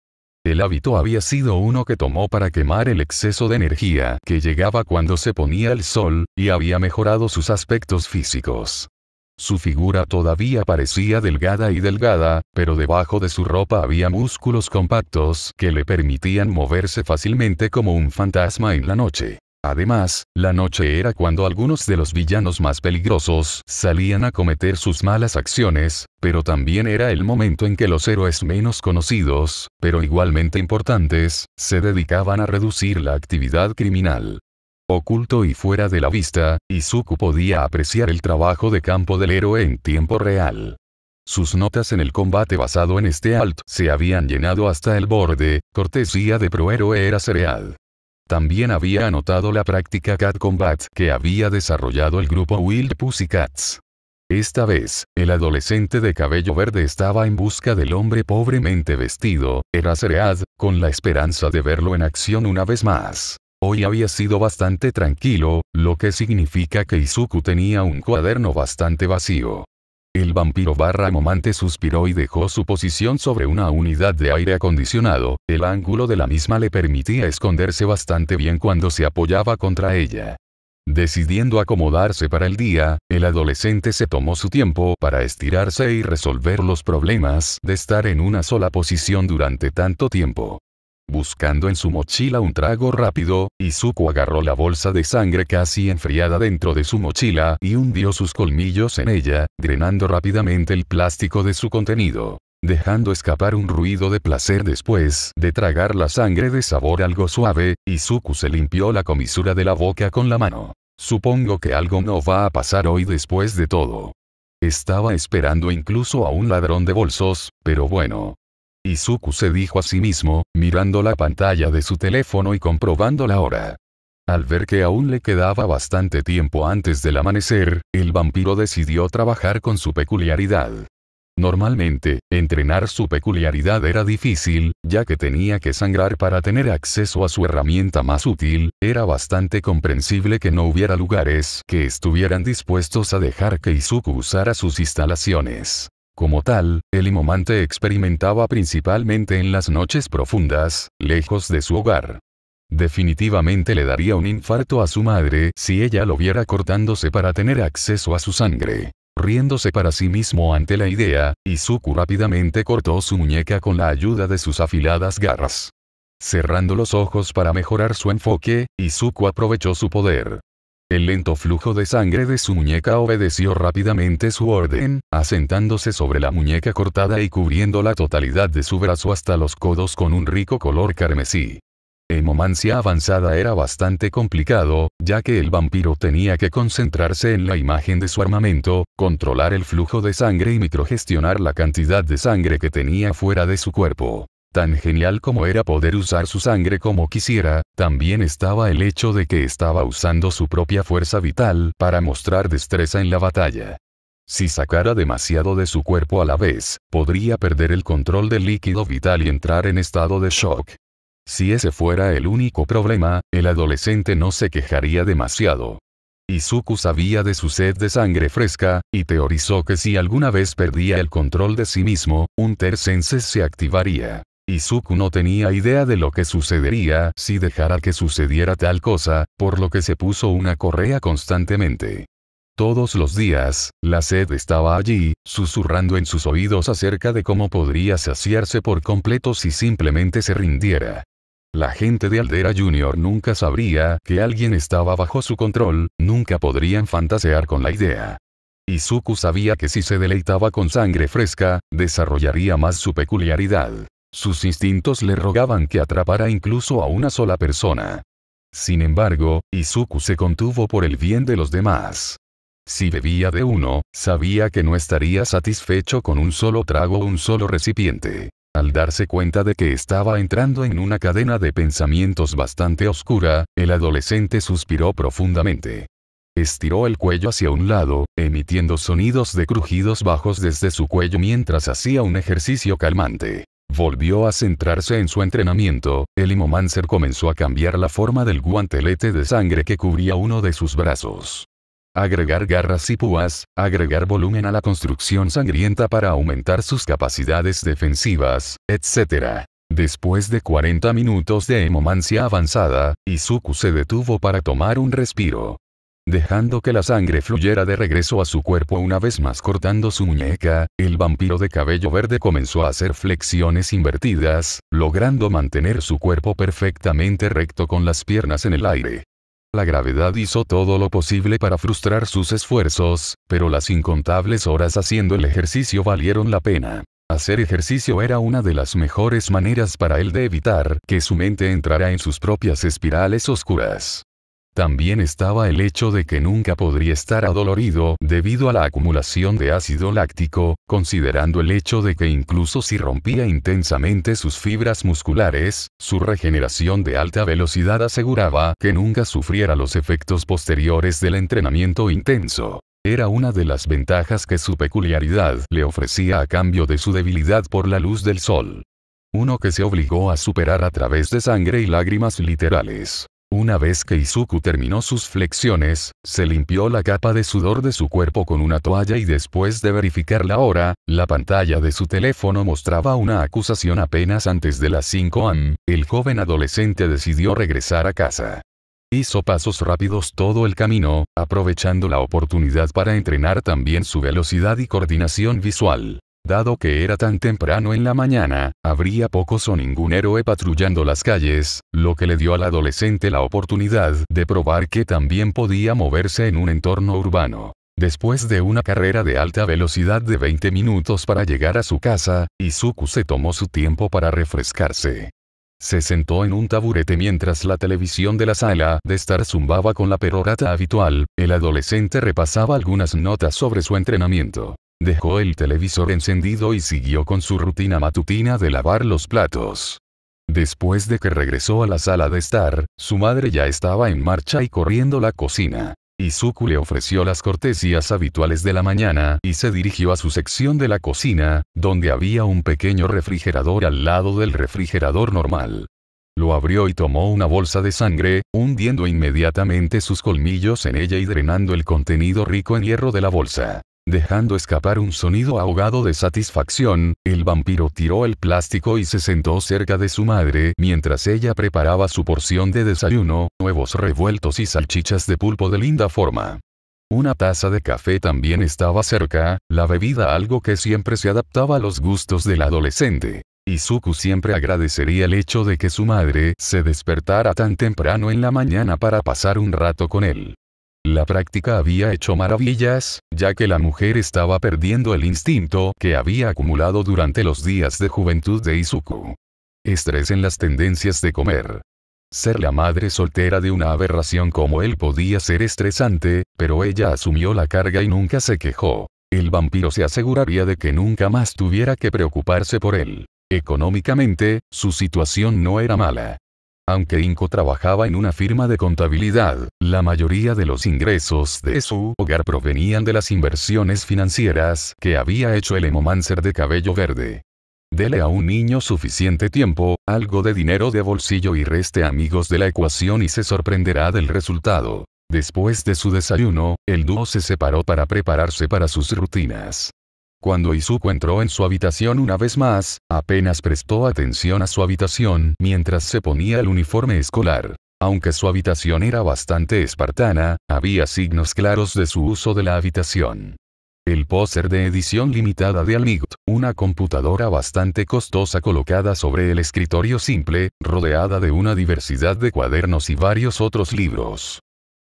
El hábito había sido uno que tomó para quemar el exceso de energía que llegaba cuando se ponía el sol, y había mejorado sus aspectos físicos. Su figura todavía parecía delgada y delgada, pero debajo de su ropa había músculos compactos que le permitían moverse fácilmente como un fantasma en la noche. Además, la noche era cuando algunos de los villanos más peligrosos salían a cometer sus malas acciones, pero también era el momento en que los héroes menos conocidos, pero igualmente importantes, se dedicaban a reducir la actividad criminal. Oculto y fuera de la vista, Izuku podía apreciar el trabajo de campo del héroe en tiempo real. Sus notas en el combate basado en este alt se habían llenado hasta el borde, cortesía de Prohéroe Era Cereal. También había anotado la práctica Cat Combat que había desarrollado el grupo Wild Pussycats. Esta vez, el adolescente de cabello verde estaba en busca del hombre pobremente vestido, Eraserhead, con la esperanza de verlo en acción una vez más. Hoy había sido bastante tranquilo, lo que significa que Izuku tenía un cuaderno bastante vacío. El vampiro Momante suspiró y dejó su posición sobre una unidad de aire acondicionado, el ángulo de la misma le permitía esconderse bastante bien cuando se apoyaba contra ella. Decidiendo acomodarse para el día, el adolescente se tomó su tiempo para estirarse y resolver los problemas de estar en una sola posición durante tanto tiempo. Buscando en su mochila un trago rápido, Izuku agarró la bolsa de sangre casi enfriada dentro de su mochila y hundió sus colmillos en ella, drenando rápidamente el plástico de su contenido, dejando escapar un ruido de placer después de tragar la sangre de sabor algo suave. Izuku se limpió la comisura de la boca con la mano. Supongo que algo no va a pasar hoy después de todo. Estaba esperando incluso a un ladrón de bolsos, pero bueno. Izuku se dijo a sí mismo, mirando la pantalla de su teléfono y comprobando la hora. Al ver que aún le quedaba bastante tiempo antes del amanecer, el vampiro decidió trabajar con su peculiaridad. Normalmente, entrenar su peculiaridad era difícil, ya que tenía que sangrar para tener acceso a su herramienta más útil. Era bastante comprensible que no hubiera lugares que estuvieran dispuestos a dejar que Izuku usara sus instalaciones. Como tal, el Momante experimentaba principalmente en las noches profundas, lejos de su hogar. Definitivamente le daría un infarto a su madre si ella lo viera cortándose para tener acceso a su sangre. Riéndose para sí mismo ante la idea, Izuku rápidamente cortó su muñeca con la ayuda de sus afiladas garras. Cerrando los ojos para mejorar su enfoque, Izuku aprovechó su poder. El lento flujo de sangre de su muñeca obedeció rápidamente su orden, asentándose sobre la muñeca cortada y cubriendo la totalidad de su brazo hasta los codos con un rico color carmesí. Hemomancia avanzada era bastante complicado, ya que el vampiro tenía que concentrarse en la imagen de su armamento, controlar el flujo de sangre y microgestionar la cantidad de sangre que tenía fuera de su cuerpo. Tan genial como era poder usar su sangre como quisiera, también estaba el hecho de que estaba usando su propia fuerza vital para mostrar destreza en la batalla. Si sacara demasiado de su cuerpo a la vez, podría perder el control del líquido vital y entrar en estado de shock. Si ese fuera el único problema, el adolescente no se quejaría demasiado. Izuku sabía de su sed de sangre fresca, y teorizó que si alguna vez perdía el control de sí mismo, un Tersense se activaría. Izuku no tenía idea de lo que sucedería si dejara que sucediera tal cosa, por lo que se puso una correa constantemente. Todos los días, la sed estaba allí, susurrando en sus oídos acerca de cómo podría saciarse por completo si simplemente se rindiera. La gente de Aldera Junior nunca sabría que alguien estaba bajo su control, nunca podrían fantasear con la idea. Izuku sabía que si se deleitaba con sangre fresca, desarrollaría más su peculiaridad. Sus instintos le rogaban que atrapara incluso a una sola persona. Sin embargo, Izuku se contuvo por el bien de los demás. Si bebía de uno, sabía que no estaría satisfecho con un solo trago o un solo recipiente. Al darse cuenta de que estaba entrando en una cadena de pensamientos bastante oscura, el adolescente suspiró profundamente. Estiró el cuello hacia un lado, emitiendo sonidos de crujidos bajos desde su cuello mientras hacía un ejercicio calmante. Volvió a centrarse en su entrenamiento. El Imomancer comenzó a cambiar la forma del guantelete de sangre que cubría uno de sus brazos. Agregar garras y púas, agregar volumen a la construcción sangrienta para aumentar sus capacidades defensivas, etc. Después de 40 minutos de hemomancia avanzada, Izuku se detuvo para tomar un respiro. Dejando que la sangre fluyera de regreso a su cuerpo una vez más cortando su muñeca, el vampiro de cabello verde comenzó a hacer flexiones invertidas, logrando mantener su cuerpo perfectamente recto con las piernas en el aire. La gravedad hizo todo lo posible para frustrar sus esfuerzos, pero las incontables horas haciendo el ejercicio valieron la pena. Hacer ejercicio era una de las mejores maneras para él de evitar que su mente entrara en sus propias espirales oscuras. También estaba el hecho de que nunca podría estar adolorido debido a la acumulación de ácido láctico, considerando el hecho de que incluso si rompía intensamente sus fibras musculares, su regeneración de alta velocidad aseguraba que nunca sufriera los efectos posteriores del entrenamiento intenso. Era una de las ventajas que su peculiaridad le ofrecía a cambio de su debilidad por la luz del sol. Uno que se obligó a superar a través de sangre y lágrimas literales. Una vez que Izuku terminó sus flexiones, se limpió la capa de sudor de su cuerpo con una toalla y después de verificar la hora, la pantalla de su teléfono mostraba una acusación apenas antes de las 5 am. El joven adolescente decidió regresar a casa. Hizo pasos rápidos todo el camino, aprovechando la oportunidad para entrenar también su velocidad y coordinación visual. Dado que era tan temprano en la mañana, habría pocos o ningún héroe patrullando las calles, lo que le dio al adolescente la oportunidad de probar que también podía moverse en un entorno urbano. Después de una carrera de alta velocidad de 20 minutos para llegar a su casa, Izuku se tomó su tiempo para refrescarse. Se sentó en un taburete mientras la televisión de la sala de estar zumbaba con la perorata habitual. El adolescente repasaba algunas notas sobre su entrenamiento. Dejó el televisor encendido y siguió con su rutina matutina de lavar los platos. Después de que regresó a la sala de estar, su madre ya estaba en marcha y corriendo la cocina. Izuku le ofreció las cortesías habituales de la mañana y se dirigió a su sección de la cocina, donde había un pequeño refrigerador al lado del refrigerador normal. Lo abrió y tomó una bolsa de sangre, hundiendo inmediatamente sus colmillos en ella y drenando el contenido rico en hierro de la bolsa. Dejando escapar un sonido ahogado de satisfacción, el vampiro tiró el plástico y se sentó cerca de su madre mientras ella preparaba su porción de desayuno, huevos revueltos y salchichas de pulpo de linda forma. Una taza de café también estaba cerca, la bebida algo que siempre se adaptaba a los gustos del adolescente. Izuku siempre agradecería el hecho de que su madre se despertara tan temprano en la mañana para pasar un rato con él. La práctica había hecho maravillas, ya que la mujer estaba perdiendo el instinto que había acumulado durante los días de juventud de Izuku. Estrés en las tendencias de comer. Ser la madre soltera de una aberración como él podía ser estresante, pero ella asumió la carga y nunca se quejó. El vampiro se aseguraría de que nunca más tuviera que preocuparse por él. Económicamente, su situación no era mala. Aunque Inko trabajaba en una firma de contabilidad, la mayoría de los ingresos de su hogar provenían de las inversiones financieras que había hecho el Emomancer de cabello verde. Dele a un niño suficiente tiempo, algo de dinero de bolsillo y reste amigos de la ecuación y se sorprenderá del resultado. Después de su desayuno, el dúo se separó para prepararse para sus rutinas. Cuando Izuku entró en su habitación una vez más, apenas prestó atención a su habitación mientras se ponía el uniforme escolar. Aunque su habitación era bastante espartana, había signos claros de su uso de la habitación. El póster de edición limitada de Almight, una computadora bastante costosa colocada sobre el escritorio simple, rodeada de una diversidad de cuadernos y varios otros libros.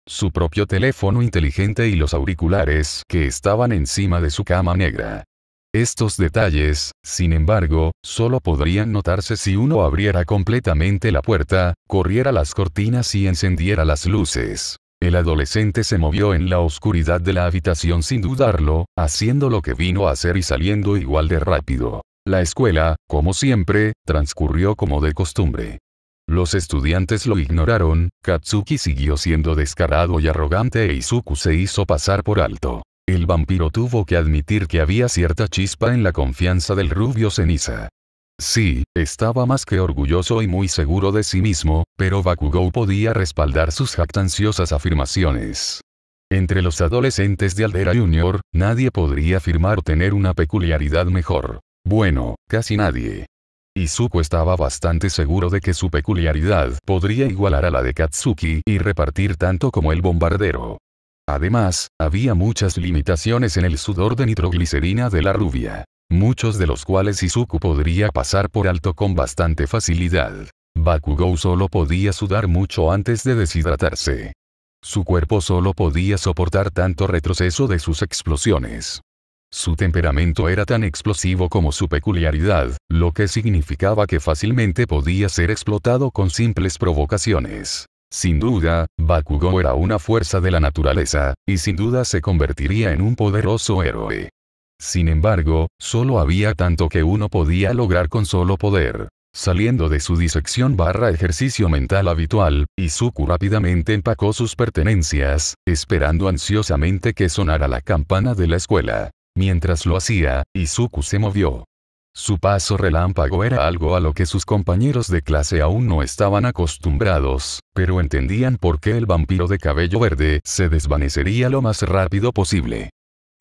Su propio teléfono inteligente y los auriculares que estaban encima de su cama negra. Estos detalles, sin embargo, solo podrían notarse si uno abriera completamente la puerta, corriera las cortinas y encendiera las luces. El adolescente se movió en la oscuridad de la habitación sin dudarlo, haciendo lo que vino a hacer y saliendo igual de rápido. La escuela, como siempre, transcurrió como de costumbre. Los estudiantes lo ignoraron, Katsuki siguió siendo descarado y arrogante e Izuku se hizo pasar por alto. El vampiro tuvo que admitir que había cierta chispa en la confianza del rubio ceniza. Sí, estaba más que orgulloso y muy seguro de sí mismo, pero Bakugou podía respaldar sus jactanciosas afirmaciones. Entre los adolescentes de Aldera Junior, nadie podría afirmar tener una peculiaridad mejor. Bueno, casi nadie. Izuku estaba bastante seguro de que su peculiaridad podría igualar a la de Katsuki y repartir tanto como el bombardero. Además, había muchas limitaciones en el sudor de nitroglicerina de la rubia, muchos de los cuales Izuku podría pasar por alto con bastante facilidad. Bakugou solo podía sudar mucho antes de deshidratarse. Su cuerpo solo podía soportar tanto retroceso de sus explosiones. Su temperamento era tan explosivo como su peculiaridad, lo que significaba que fácilmente podía ser explotado con simples provocaciones. Sin duda, Bakugou era una fuerza de la naturaleza, y sin duda se convertiría en un poderoso héroe. Sin embargo, solo había tanto que uno podía lograr con solo poder. Saliendo de su disección / ejercicio mental habitual, Izuku rápidamente empacó sus pertenencias, esperando ansiosamente que sonara la campana de la escuela. Mientras lo hacía, Izuku se movió. Su paso relámpago era algo a lo que sus compañeros de clase aún no estaban acostumbrados, pero entendían por qué el vampiro de cabello verde se desvanecería lo más rápido posible.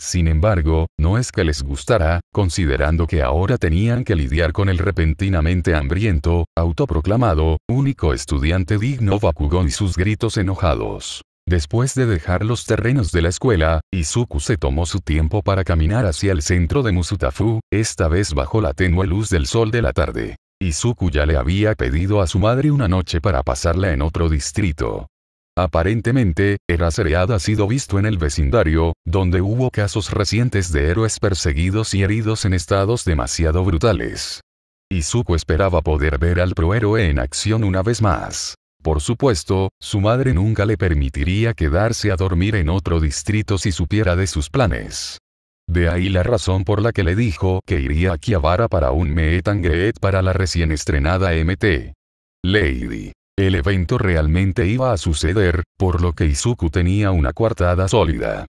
Sin embargo, no es que les gustara, considerando que ahora tenían que lidiar con el repentinamente hambriento, autoproclamado, único estudiante digno Bakugou y sus gritos enojados. Después de dejar los terrenos de la escuela, Izuku se tomó su tiempo para caminar hacia el centro de Musutafu, esta vez bajo la tenue luz del sol de la tarde. Izuku ya le había pedido a su madre una noche para pasarla en otro distrito. Aparentemente, Eraserhead ha sido visto en el vecindario, donde hubo casos recientes de héroes perseguidos y heridos en estados demasiado brutales. Izuku esperaba poder ver al prohéroe en acción una vez más. Por supuesto, su madre nunca le permitiría quedarse a dormir en otro distrito si supiera de sus planes. De ahí la razón por la que le dijo que iría a Akihabara para un meet and greet para la recién estrenada MT Lady. El evento realmente iba a suceder, por lo que Izuku tenía una coartada sólida.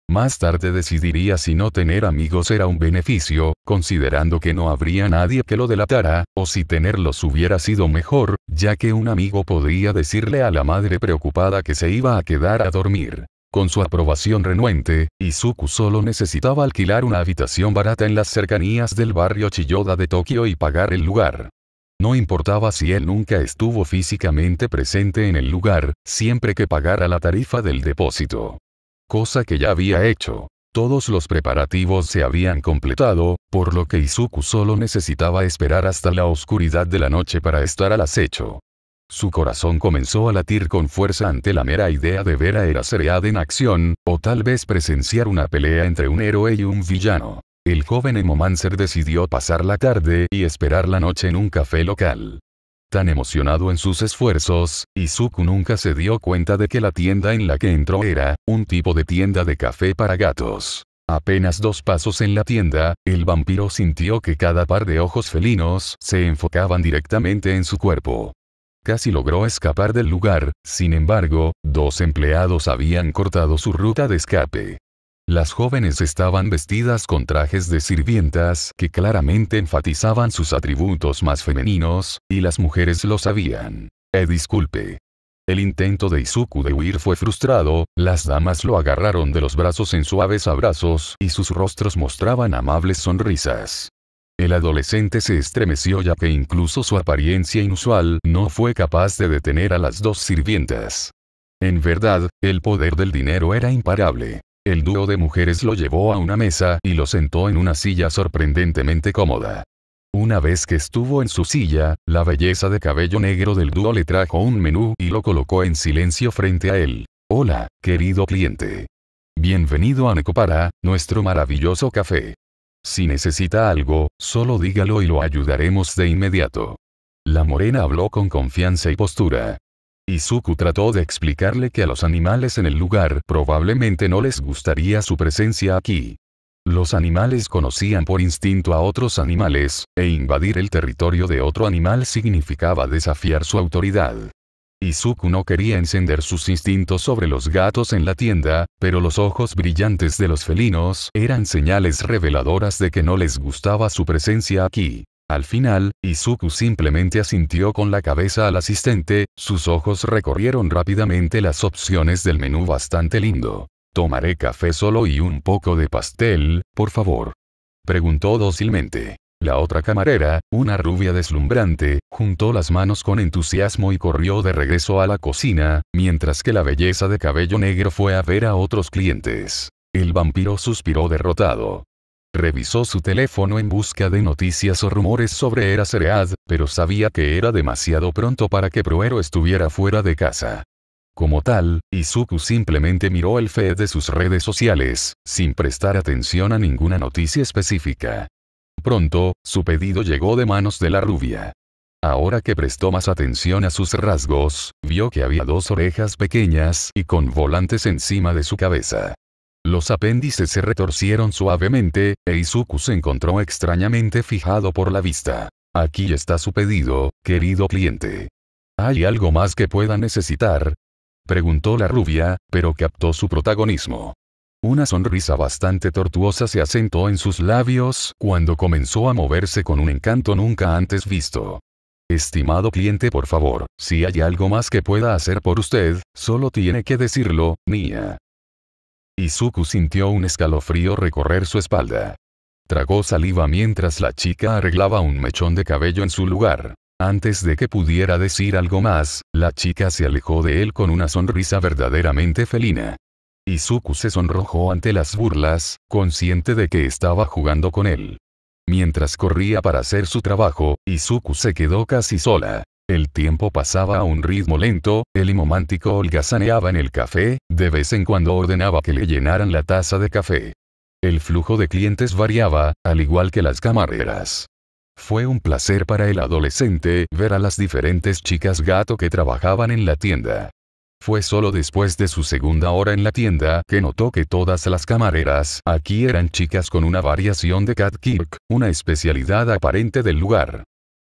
Más tarde decidiría si no tener amigos era un beneficio, considerando que no habría nadie que lo delatara, o si tenerlos hubiera sido mejor, ya que un amigo podría decirle a la madre preocupada que se iba a quedar a dormir. Con su aprobación renuente, Izuku solo necesitaba alquilar una habitación barata en las cercanías del barrio Chiyoda de Tokio y pagar el lugar. No importaba si él nunca estuvo físicamente presente en el lugar, siempre que pagara la tarifa del depósito. Cosa que ya había hecho. Todos los preparativos se habían completado, por lo que Izuku solo necesitaba esperar hasta la oscuridad de la noche para estar al acecho. Su corazón comenzó a latir con fuerza ante la mera idea de ver a Eraserhead en acción, o tal vez presenciar una pelea entre un héroe y un villano. El joven Emomancer decidió pasar la tarde y esperar la noche en un café local. Tan emocionado en sus esfuerzos, Izuku nunca se dio cuenta de que la tienda en la que entró era un tipo de tienda de café para gatos. Apenas 2 pasos en la tienda, el vampiro sintió que cada par de ojos felinos se enfocaban directamente en su cuerpo. Casi logró escapar del lugar, sin embargo, 2 empleados habían cortado su ruta de escape. Las jóvenes estaban vestidas con trajes de sirvientas que claramente enfatizaban sus atributos más femeninos, y las mujeres lo sabían. Disculpe. El intento de Izuku de huir fue frustrado, las damas lo agarraron de los brazos en suaves abrazos y sus rostros mostraban amables sonrisas. El adolescente se estremeció ya que incluso su apariencia inusual no fue capaz de detener a las 2 sirvientas. En verdad, el poder del dinero era imparable. El dúo de mujeres lo llevó a una mesa y lo sentó en una silla sorprendentemente cómoda. Una vez que estuvo en su silla, la belleza de cabello negro del dúo le trajo un menú y lo colocó en silencio frente a él. Hola, querido cliente. Bienvenido a Nekopara, nuestro maravilloso café. Si necesita algo, solo dígalo y lo ayudaremos de inmediato. La morena habló con confianza y postura. Izuku trató de explicarle que a los animales en el lugar probablemente no les gustaría su presencia aquí. Los animales conocían por instinto a otros animales, e invadir el territorio de otro animal significaba desafiar su autoridad. Izuku no quería encender sus instintos sobre los gatos en la tienda, pero los ojos brillantes de los felinos eran señales reveladoras de que no les gustaba su presencia aquí. Al final, Izuku simplemente asintió con la cabeza al asistente, sus ojos recorrieron rápidamente las opciones del menú bastante lindo. «Tomaré café solo y un poco de pastel, por favor», preguntó dócilmente. La otra camarera, una rubia deslumbrante, juntó las manos con entusiasmo y corrió de regreso a la cocina, mientras que la belleza de cabello negro fue a ver a otros clientes. El vampiro suspiró derrotado. Revisó su teléfono en busca de noticias o rumores sobre Eraserhead, pero sabía que era demasiado pronto para que Proero estuviera fuera de casa. Como tal, Izuku simplemente miró el feed de sus redes sociales, sin prestar atención a ninguna noticia específica. Pronto, su pedido llegó de manos de la rubia. Ahora que prestó más atención a sus rasgos, vio que había 2 orejas pequeñas y con volantes encima de su cabeza. Los apéndices se retorcieron suavemente, e Izuku se encontró extrañamente fijado por la vista. Aquí está su pedido, querido cliente. ¿Hay algo más que pueda necesitar?, preguntó la rubia, pero captó su protagonismo. Una sonrisa bastante tortuosa se asentó en sus labios cuando comenzó a moverse con un encanto nunca antes visto. Estimado cliente, por favor, si hay algo más que pueda hacer por usted, solo tiene que decirlo, Nia. Izuku sintió un escalofrío recorrer su espalda. Tragó saliva mientras la chica arreglaba un mechón de cabello en su lugar. Antes de que pudiera decir algo más, la chica se alejó de él con una sonrisa verdaderamente felina. Izuku se sonrojó ante las burlas, consciente de que estaba jugando con él. Mientras corría para hacer su trabajo, Izuku se quedó casi sola. El tiempo pasaba a un ritmo lento, el imomántico holgazaneaba en el café, de vez en cuando ordenaba que le llenaran la taza de café. El flujo de clientes variaba, al igual que las camareras. Fue un placer para el adolescente ver a las diferentes chicas gato que trabajaban en la tienda. Fue solo después de su segunda hora en la tienda que notó que todas las camareras aquí eran chicas con una variación de Catkirk, una especialidad aparente del lugar.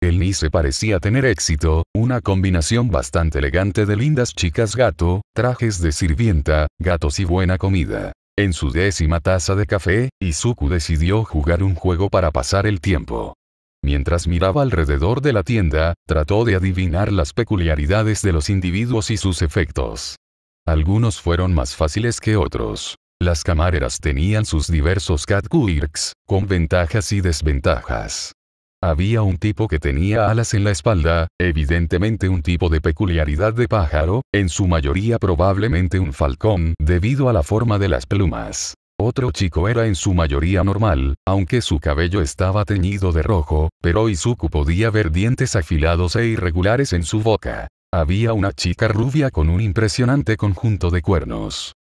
El Nice parecía tener éxito, una combinación bastante elegante de lindas chicas gato, trajes de sirvienta, gatos y buena comida. En su 10ª taza de café, Izuku decidió jugar un juego para pasar el tiempo. Mientras miraba alrededor de la tienda, trató de adivinar las peculiaridades de los individuos y sus efectos. Algunos fueron más fáciles que otros. Las camareras tenían sus diversos catquirks, con ventajas y desventajas. Había un tipo que tenía alas en la espalda, evidentemente un tipo de peculiaridad de pájaro, en su mayoría probablemente un falcón, debido a la forma de las plumas. Otro chico era en su mayoría normal, aunque su cabello estaba teñido de rojo, pero Izuku podía ver dientes afilados e irregulares en su boca. Había una chica rubia con un impresionante conjunto de cuernos.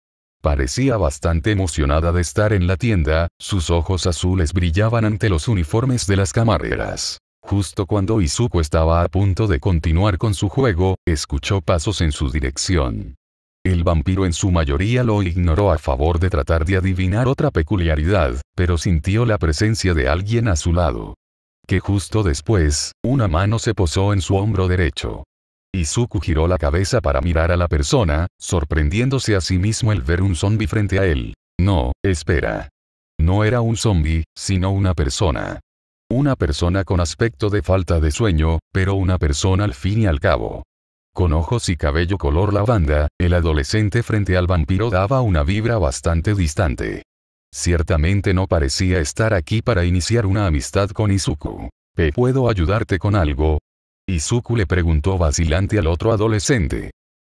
Parecía bastante emocionada de estar en la tienda, sus ojos azules brillaban ante los uniformes de las camareras. Justo cuando Izuku estaba a punto de continuar con su juego, escuchó pasos en su dirección. El vampiro en su mayoría lo ignoró a favor de tratar de adivinar otra peculiaridad, pero sintió la presencia de alguien a su lado. Que justo después, una mano se posó en su hombro derecho. Izuku giró la cabeza para mirar a la persona, sorprendiéndose a sí mismo al ver un zombi frente a él. No, espera. No era un zombi, sino una persona. Una persona con aspecto de falta de sueño, pero una persona al fin y al cabo. Con ojos y cabello color lavanda, el adolescente frente al vampiro daba una vibra bastante distante. Ciertamente no parecía estar aquí para iniciar una amistad con Izuku. ¿Puedo ayudarte con algo? Izuku le preguntó vacilante al otro adolescente.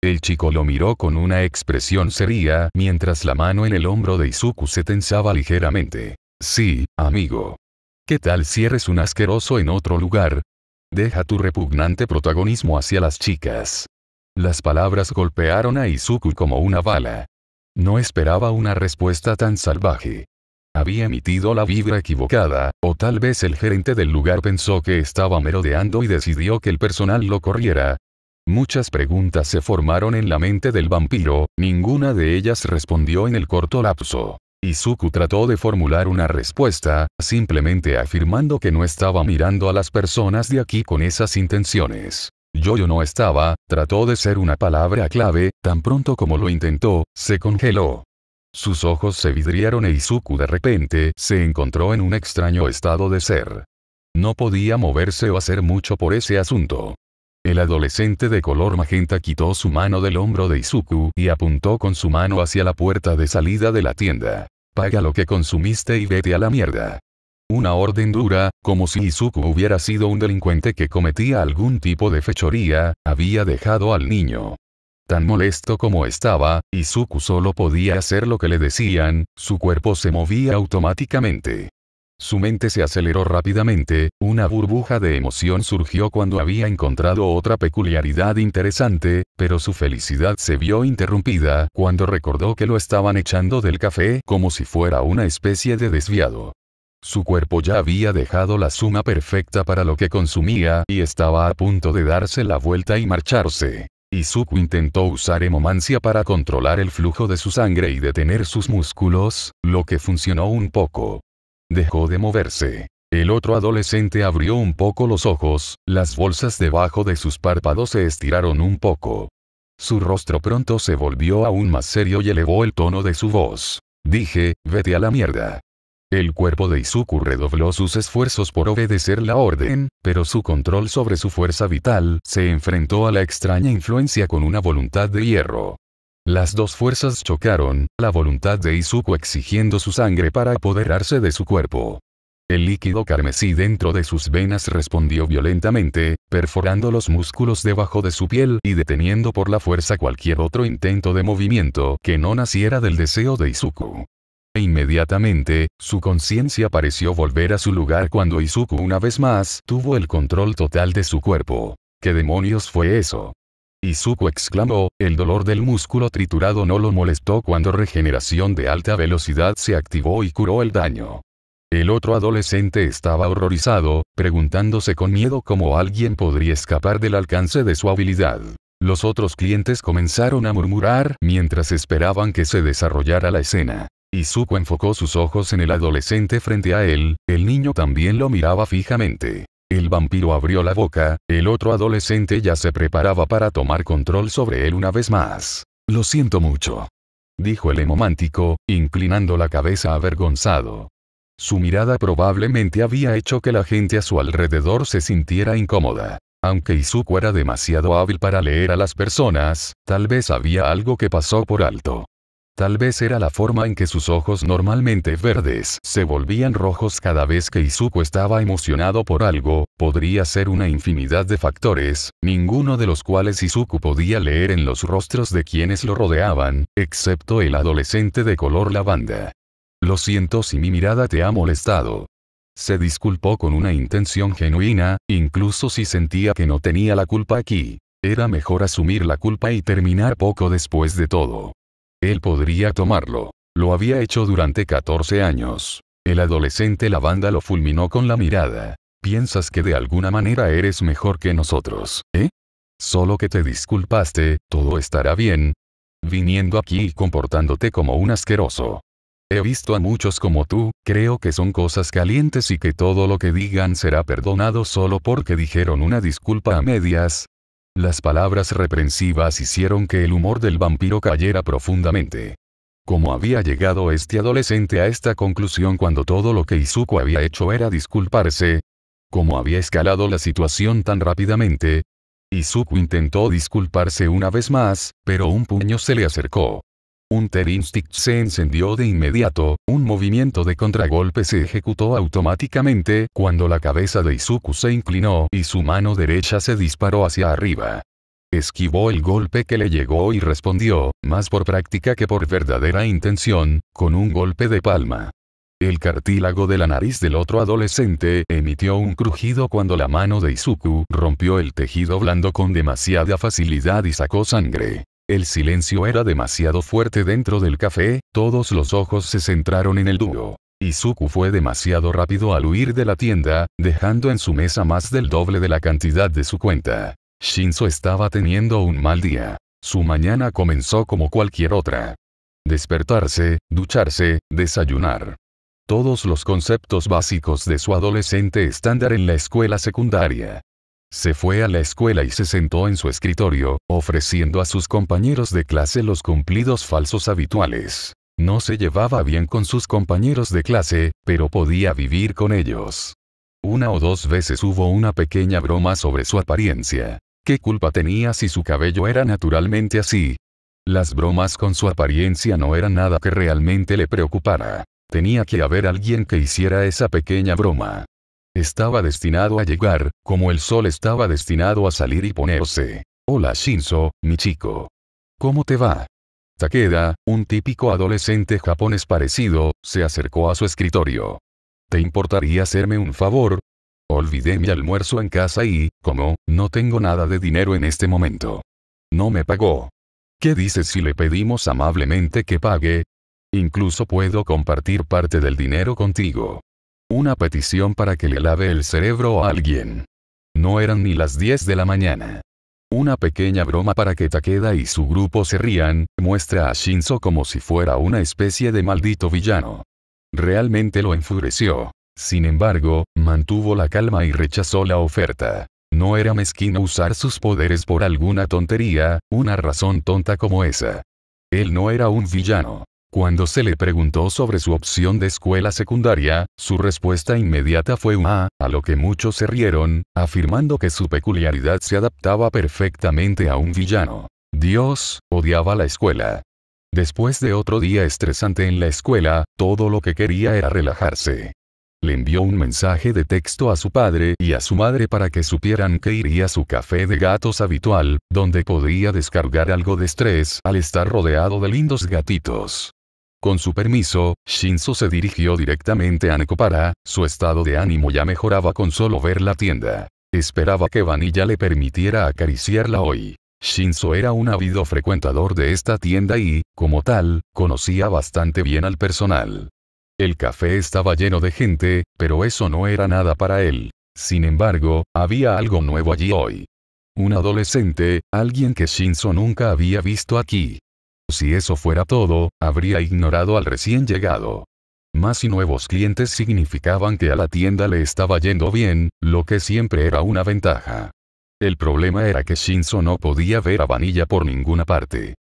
El chico lo miró con una expresión seria mientras la mano en el hombro de Izuku se tensaba ligeramente. Sí, amigo. ¿Qué tal si eres un asqueroso en otro lugar? Deja tu repugnante protagonismo hacia las chicas. Las palabras golpearon a Izuku como una bala. No esperaba una respuesta tan salvaje. Había emitido la vibra equivocada, o tal vez el gerente del lugar pensó que estaba merodeando y decidió que el personal lo corriera. Muchas preguntas se formaron en la mente del vampiro, ninguna de ellas respondió en el corto lapso. Izuku trató de formular una respuesta, simplemente afirmando que no estaba mirando a las personas de aquí con esas intenciones. Yo no estaba, trató de ser una palabra clave, tan pronto como lo intentó, se congeló. Sus ojos se vidriaron e Izuku de repente se encontró en un extraño estado de ser. No podía moverse o hacer mucho por ese asunto. El adolescente de color magenta quitó su mano del hombro de Izuku y apuntó con su mano hacia la puerta de salida de la tienda. Paga lo que consumiste y vete a la mierda. Una orden dura, como si Izuku hubiera sido un delincuente que cometía algún tipo de fechoría, había dejado al niño. Tan molesto como estaba, Izuku solo podía hacer lo que le decían, su cuerpo se movía automáticamente. Su mente se aceleró rápidamente, una burbuja de emoción surgió cuando había encontrado otra peculiaridad interesante, pero su felicidad se vio interrumpida cuando recordó que lo estaban echando del café como si fuera una especie de desviado. Su cuerpo ya había dejado la suma perfecta para lo que consumía y estaba a punto de darse la vuelta y marcharse. Izuku intentó usar hemomancia para controlar el flujo de su sangre y detener sus músculos, lo que funcionó un poco. Dejó de moverse. El otro adolescente abrió un poco los ojos, las bolsas debajo de sus párpados se estiraron un poco. Su rostro pronto se volvió aún más serio y elevó el tono de su voz. Dije, vete a la mierda. El cuerpo de Izuku redobló sus esfuerzos por obedecer la orden, pero su control sobre su fuerza vital se enfrentó a la extraña influencia con una voluntad de hierro. Las dos fuerzas chocaron, la voluntad de Izuku exigiendo su sangre para apoderarse de su cuerpo. El líquido carmesí dentro de sus venas respondió violentamente, perforando los músculos debajo de su piel y deteniendo por la fuerza cualquier otro intento de movimiento que no naciera del deseo de Izuku. E inmediatamente, su conciencia pareció volver a su lugar cuando Izuku una vez más tuvo el control total de su cuerpo. ¿Qué demonios fue eso? Izuku exclamó, el dolor del músculo triturado no lo molestó cuando regeneración de alta velocidad se activó y curó el daño. El otro adolescente estaba horrorizado, preguntándose con miedo cómo alguien podría escapar del alcance de su habilidad. Los otros clientes comenzaron a murmurar mientras esperaban que se desarrollara la escena. Izuku enfocó sus ojos en el adolescente frente a él, el niño también lo miraba fijamente. El vampiro abrió la boca, el otro adolescente ya se preparaba para tomar control sobre él una vez más. Lo siento mucho, dijo el hemomántico, inclinando la cabeza avergonzado. Su mirada probablemente había hecho que la gente a su alrededor se sintiera incómoda. Aunque Izuku era demasiado hábil para leer a las personas, tal vez había algo que pasó por alto. Tal vez era la forma en que sus ojos normalmente verdes se volvían rojos cada vez que Izuku estaba emocionado por algo, podría ser una infinidad de factores, ninguno de los cuales Izuku podía leer en los rostros de quienes lo rodeaban, excepto el adolescente de color lavanda. Lo siento si mi mirada te ha molestado. Se disculpó con una intención genuina, incluso si sentía que no tenía la culpa aquí. Era mejor asumir la culpa y terminar poco después de todo. Él podría tomarlo. Lo había hecho durante 14 años. El adolescente lavanda lo fulminó con la mirada. ¿Piensas que de alguna manera eres mejor que nosotros, eh? Solo que te disculpaste, todo estará bien. Viniendo aquí y comportándote como un asqueroso. He visto a muchos como tú, creo que son cosas calientes y que todo lo que digan será perdonado solo porque dijeron una disculpa a medias. Las palabras reprensivas hicieron que el humor del vampiro cayera profundamente. ¿Cómo había llegado este adolescente a esta conclusión cuando todo lo que Izuku había hecho era disculparse? ¿Cómo había escalado la situación tan rápidamente? Izuku intentó disculparse una vez más, pero un puño se le acercó. Un Ter Instinct se encendió de inmediato, un movimiento de contragolpe se ejecutó automáticamente cuando la cabeza de Izuku se inclinó y su mano derecha se disparó hacia arriba. Esquivó el golpe que le llegó y respondió, más por práctica que por verdadera intención, con un golpe de palma. El cartílago de la nariz del otro adolescente emitió un crujido cuando la mano de Izuku rompió el tejido blando con demasiada facilidad y sacó sangre. El silencio era demasiado fuerte dentro del café, todos los ojos se centraron en el dúo. Izuku fue demasiado rápido al huir de la tienda, dejando en su mesa más del doble de la cantidad de su cuenta. Shinzo estaba teniendo un mal día. Su mañana comenzó como cualquier otra. Despertarse, ducharse, desayunar. Todos los conceptos básicos de su adolescente estándar en la escuela secundaria. Se fue a la escuela y se sentó en su escritorio, ofreciendo a sus compañeros de clase los cumplidos falsos habituales. No se llevaba bien con sus compañeros de clase, pero podía vivir con ellos. Una o dos veces hubo una pequeña broma sobre su apariencia. ¿Qué culpa tenía si su cabello era naturalmente así? Las bromas con su apariencia no eran nada que realmente le preocupara. Tenía que haber alguien que hiciera esa pequeña broma. Estaba destinado a llegar, como el sol estaba destinado a salir y ponerse. Hola Shinzo, mi chico. ¿Cómo te va? Takeda, un típico adolescente japonés parecido, se acercó a su escritorio. ¿Te importaría hacerme un favor? Olvidé mi almuerzo en casa y, como, no tengo nada de dinero en este momento. No me pagó. ¿Qué dices si le pedimos amablemente que pague? Incluso puedo compartir parte del dinero contigo. Una petición para que le lave el cerebro a alguien. No eran ni las 10 de la mañana. Una pequeña broma para que Takeda y su grupo se rían, muestra a Shinzo como si fuera una especie de maldito villano. Realmente lo enfureció. Sin embargo, mantuvo la calma y rechazó la oferta. No era mezquino usar sus poderes por alguna tontería, una razón tonta como esa. Él no era un villano. Cuando se le preguntó sobre su opción de escuela secundaria, su respuesta inmediata fue un A, a lo que muchos se rieron, afirmando que su peculiaridad se adaptaba perfectamente a un villano. Dios odiaba la escuela. Después de otro día estresante en la escuela, todo lo que quería era relajarse. Le envió un mensaje de texto a su padre y a su madre para que supieran que iría a su café de gatos habitual, donde podría descargar algo de estrés al estar rodeado de lindos gatitos. Con su permiso, Shinzo se dirigió directamente a Nekopara, su estado de ánimo ya mejoraba con solo ver la tienda. Esperaba que Vanilla le permitiera acariciarla hoy. Shinzo era un ávido frecuentador de esta tienda y, como tal, conocía bastante bien al personal. El café estaba lleno de gente, pero eso no era nada para él. Sin embargo, había algo nuevo allí hoy. Un adolescente, alguien que Shinzo nunca había visto aquí. Si eso fuera todo, habría ignorado al recién llegado. Más y nuevos clientes significaban que a la tienda le estaba yendo bien, lo que siempre era una ventaja. El problema era que Shinzo no podía ver a Vanilla por ninguna parte.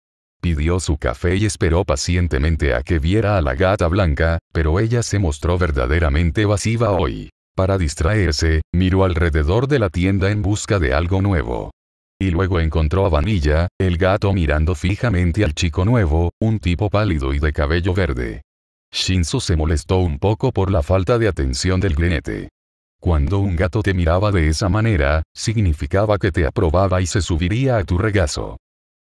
Pidió su café y esperó pacientemente a que viera a la gata blanca, pero ella se mostró verdaderamente evasiva hoy. Para distraerse, miró alrededor de la tienda en busca de algo nuevo. Y luego encontró a Vanilla, el gato mirando fijamente al chico nuevo, un tipo pálido y de cabello verde. Shinzo se molestó un poco por la falta de atención del grinete. Cuando un gato te miraba de esa manera, significaba que te aprobaba y se subiría a tu regazo.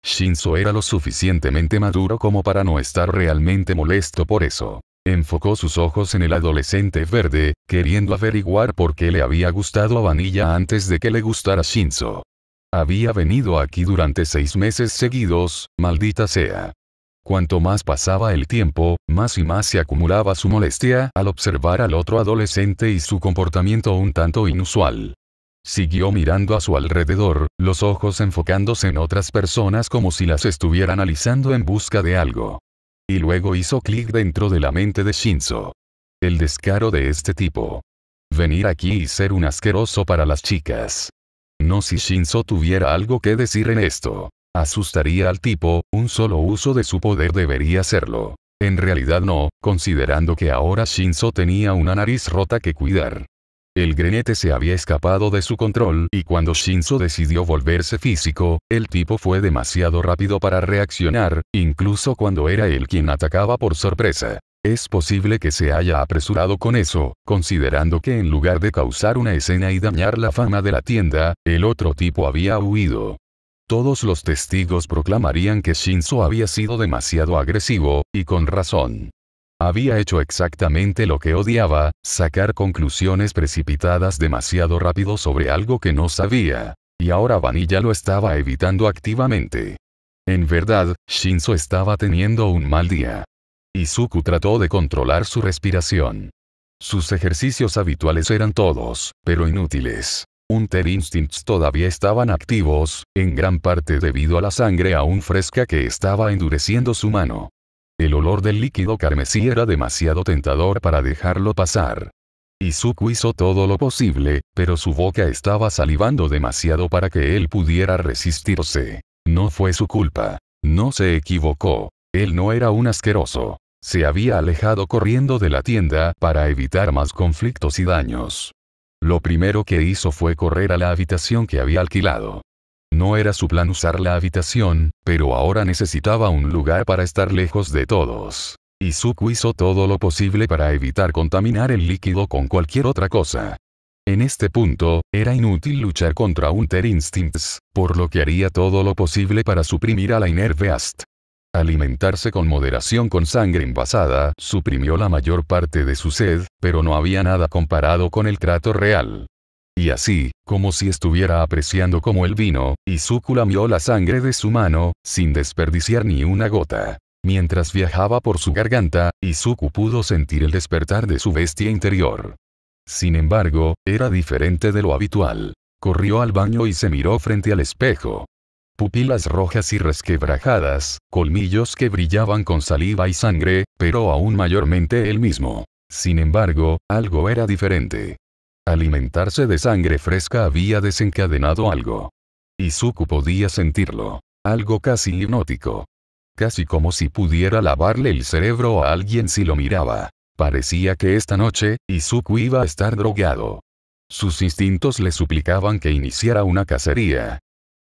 Shinzo era lo suficientemente maduro como para no estar realmente molesto por eso. Enfocó sus ojos en el adolescente verde, queriendo averiguar por qué le había gustado a Vanilla antes de que le gustara Shinzo. Había venido aquí durante 6 meses seguidos, maldita sea. Cuanto más pasaba el tiempo, más y más se acumulaba su molestia al observar al otro adolescente y su comportamiento un tanto inusual. Siguió mirando a su alrededor, los ojos enfocándose en otras personas como si las estuviera analizando en busca de algo. Y luego hizo clic dentro de la mente de Shinzo. El descaro de este tipo. Venir aquí y ser un asqueroso para las chicas. No si Shinzo tuviera algo que decir en esto. Asustaría al tipo, un solo uso de su poder debería hacerlo. En realidad no, considerando que ahora Shinzo tenía una nariz rota que cuidar. El grinete se había escapado de su control y cuando Shinzo decidió volverse físico, el tipo fue demasiado rápido para reaccionar, incluso cuando era él quien atacaba por sorpresa. Es posible que se haya apresurado con eso, considerando que en lugar de causar una escena y dañar la fama de la tienda, el otro tipo había huido. Todos los testigos proclamarían que Shinzo había sido demasiado agresivo, y con razón. Había hecho exactamente lo que odiaba, sacar conclusiones precipitadas demasiado rápido sobre algo que no sabía. Y ahora Vanilla lo estaba evitando activamente. En verdad, Shinzo estaba teniendo un mal día. Izuku trató de controlar su respiración. Sus ejercicios habituales eran todos, pero inútiles. Hunter Instincts todavía estaban activos, en gran parte debido a la sangre aún fresca que estaba endureciendo su mano. El olor del líquido carmesí era demasiado tentador para dejarlo pasar. Izuku hizo todo lo posible, pero su boca estaba salivando demasiado para que él pudiera resistirse. No fue su culpa. No se equivocó. Él no era un asqueroso. Se había alejado corriendo de la tienda para evitar más conflictos y daños. Lo primero que hizo fue correr a la habitación que había alquilado. No era su plan usar la habitación, pero ahora necesitaba un lugar para estar lejos de todos. Izuku hizo todo lo posible para evitar contaminar el líquido con cualquier otra cosa. En este punto, era inútil luchar contra Hunter Instincts, por lo que haría todo lo posible para suprimir a la Inner Beast. Alimentarse con moderación con sangre envasada suprimió la mayor parte de su sed, pero no había nada comparado con el trato real. Y así, como si estuviera apreciando como el vino, Izuku lamió la sangre de su mano, sin desperdiciar ni una gota. Mientras viajaba por su garganta, Izuku pudo sentir el despertar de su bestia interior. Sin embargo, era diferente de lo habitual. Corrió al baño y se miró frente al espejo. Pupilas rojas y resquebrajadas, colmillos que brillaban con saliva y sangre, pero aún mayormente él mismo. Sin embargo, algo era diferente. Alimentarse de sangre fresca había desencadenado algo. Izuku podía sentirlo. Algo casi hipnótico. casi como si pudiera lavarle el cerebro a alguien si lo miraba. Parecía que esta noche, Izuku iba a estar drogado. Sus instintos le suplicaban que iniciara una cacería.